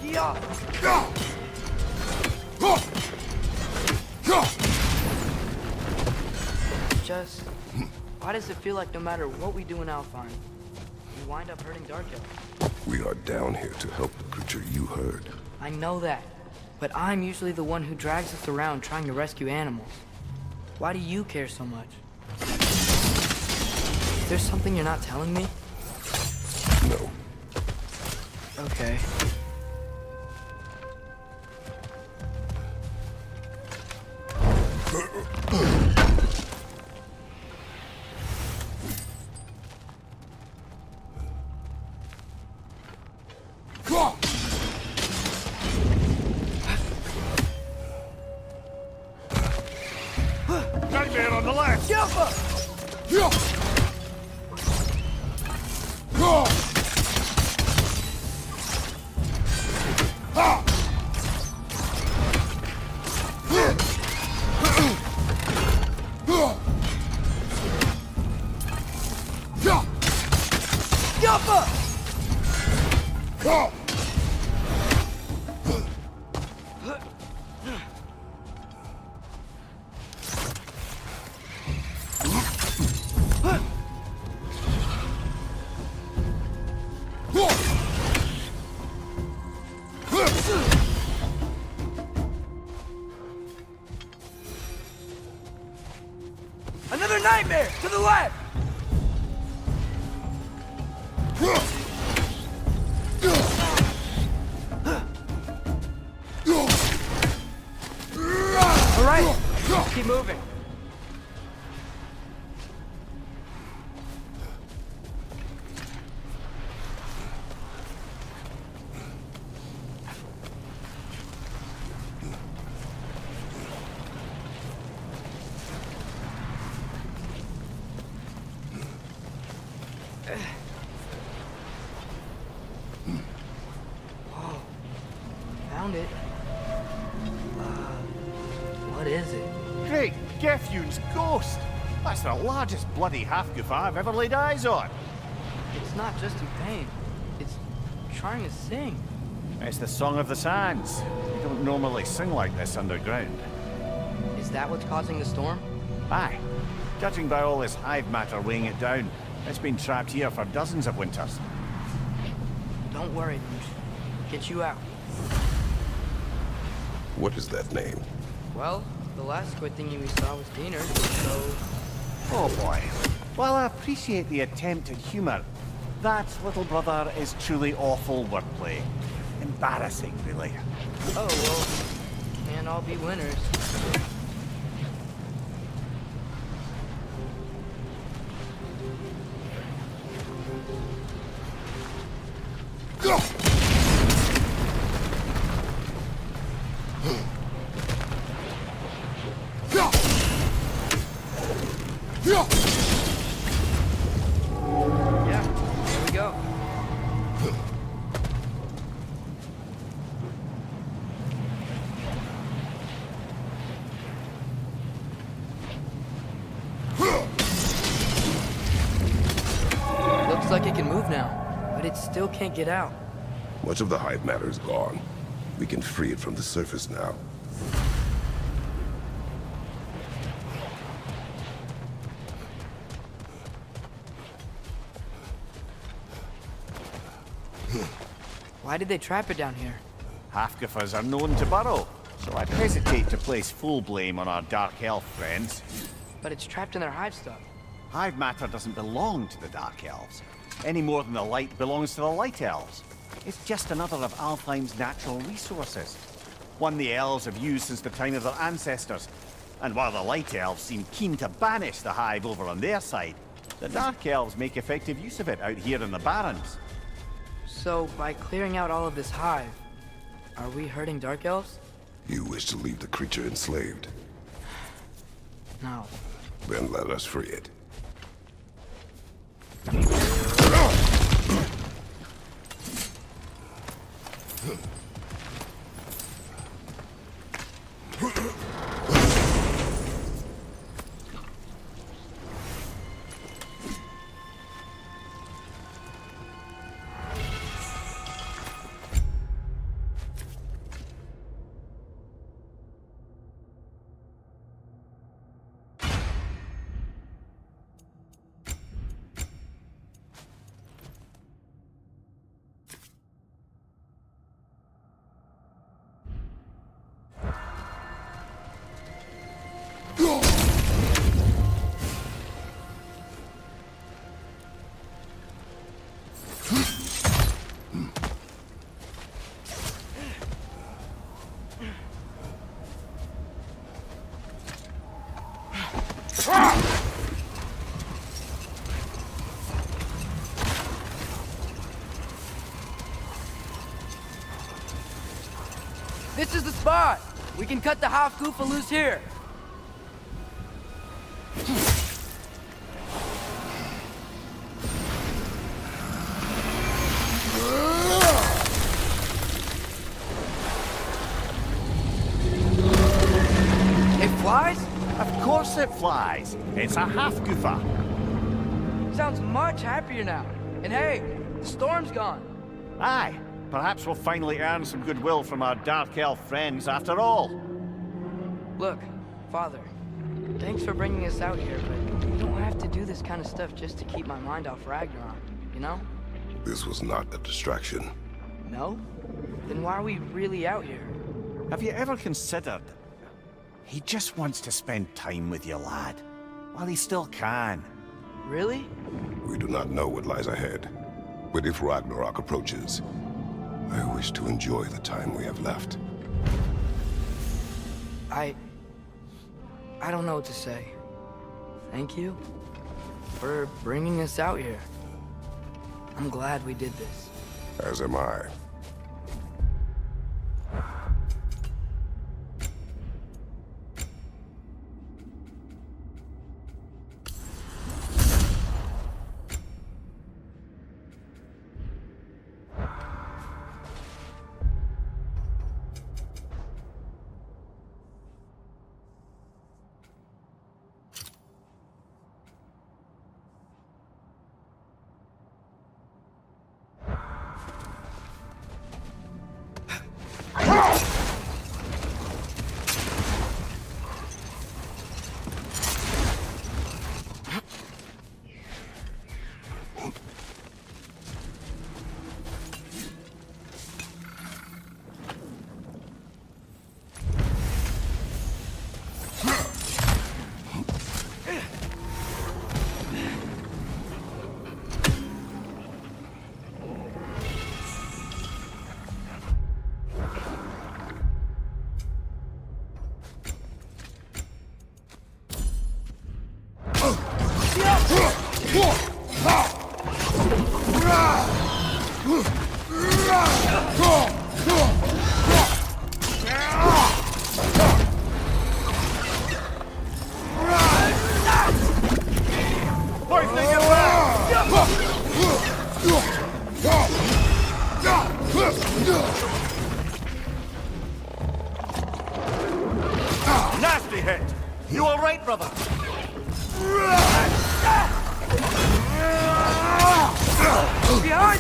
Yeah. Just, why does it feel like no matter what we do in Alfheim, we wind up hurting Dark Elves? We are down here to help the creature you heard. I know that, but I'm usually the one who drags us around trying to rescue animals. Why do you care so much? Is there something you're not telling me? No. Okay. Nightmare on the left! Another nightmare! To the left! All right, let's keep moving. Whoa, found it. What is it? Great Gefyun's ghost! That's the largest bloody half-goof I've ever laid eyes on. It's not just in pain. It's trying to sing. It's the Song of the Sands. We don't normally sing like this underground. Is that what's causing the storm? Aye. Judging by all this hive matter weighing it down, it's been trapped here for dozens of winters. Don't worry, Luge. Get you out. What is that name? Well, the last squid thingy we saw was Diener, so... Oh boy. While I appreciate the attempt at humor, that, little brother, is truly awful wordplay. Embarrassing, really. Oh, well, can't all be winners. can move now, but it still can't get out. Much of the hive matter is gone. We can free it from the surface now. Why did they trap it down here? Half-goofers are known to burrow, so I'd hesitate to place full blame on our Dark Elf friends. But it's trapped in their hive stuff. Hive matter doesn't belong to the Dark Elves, any more than the light belongs to the Light Elves. It's just another of Alfheim's natural resources. One the Elves have used since the time of their ancestors. And while the Light Elves seem keen to banish the hive over on their side, the Dark Elves make effective use of it out here in the Barrens. So, by clearing out all of this hive, are we hurting Dark Elves? You wish to leave the creature enslaved? No. Then let us free it. This is the spot! We can cut the half-goofa loose here! It flies? Of course it flies. It's a half-goofa. Sounds much happier now. And hey, the storm's gone. Aye. Perhaps we'll finally earn some goodwill from our Dark Elf friends after all. Look, Father, thanks for bringing us out here, but you don't have to do this kind of stuff just to keep my mind off Ragnarok, you know? This was not a distraction. No? Then why are we really out here? Have you ever considered... He just wants to spend time with you, lad. While he still can. Really? We do not know what lies ahead. But if Ragnarok approaches, I wish to enjoy the time we have left. I don't know what to say. Thank you for bringing us out here. I'm glad we did this. As am I.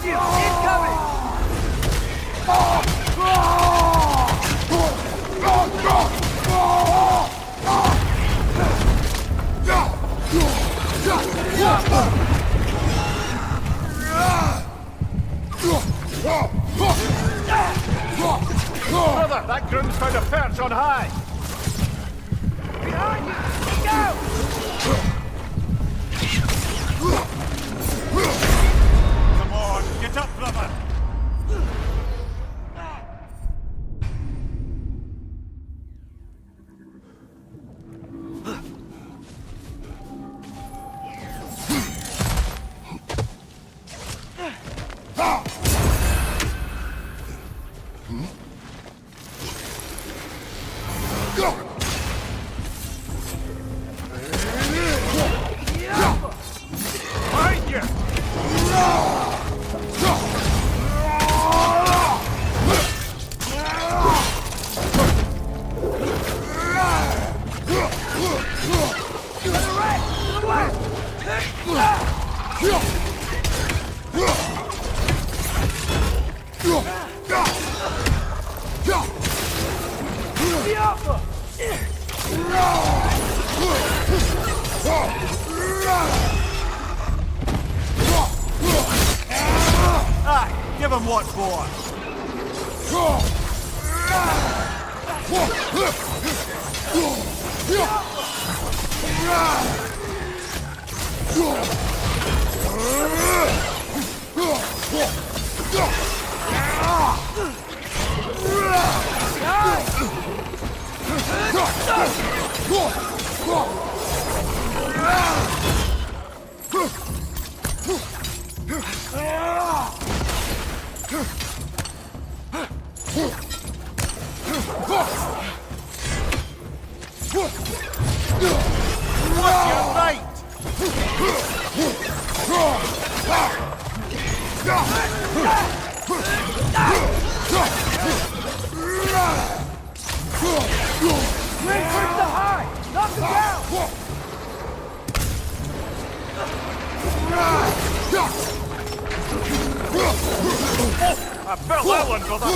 Behind you! Incoming! Brother, that groom's found a perch on high! Behind you! Go! Come on, get up, brother! Give him what for! What's your bait? Swing towards the high! Knock him down! I felt that one, brother!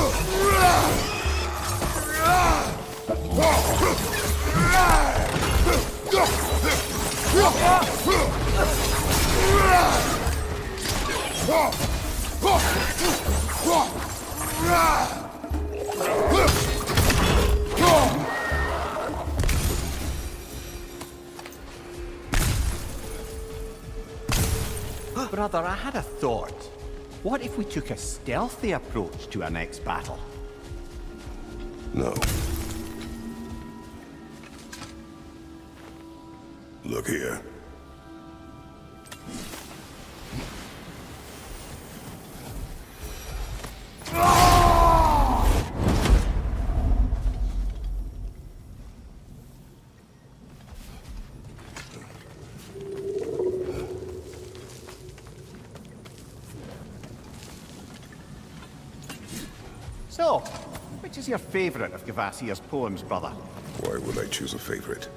Brother, I had a thought. What if we took a stealthy approach to our next battle? No. Look here. So, which is your favourite of Gavasir's poems, brother? Why would I choose a favorite?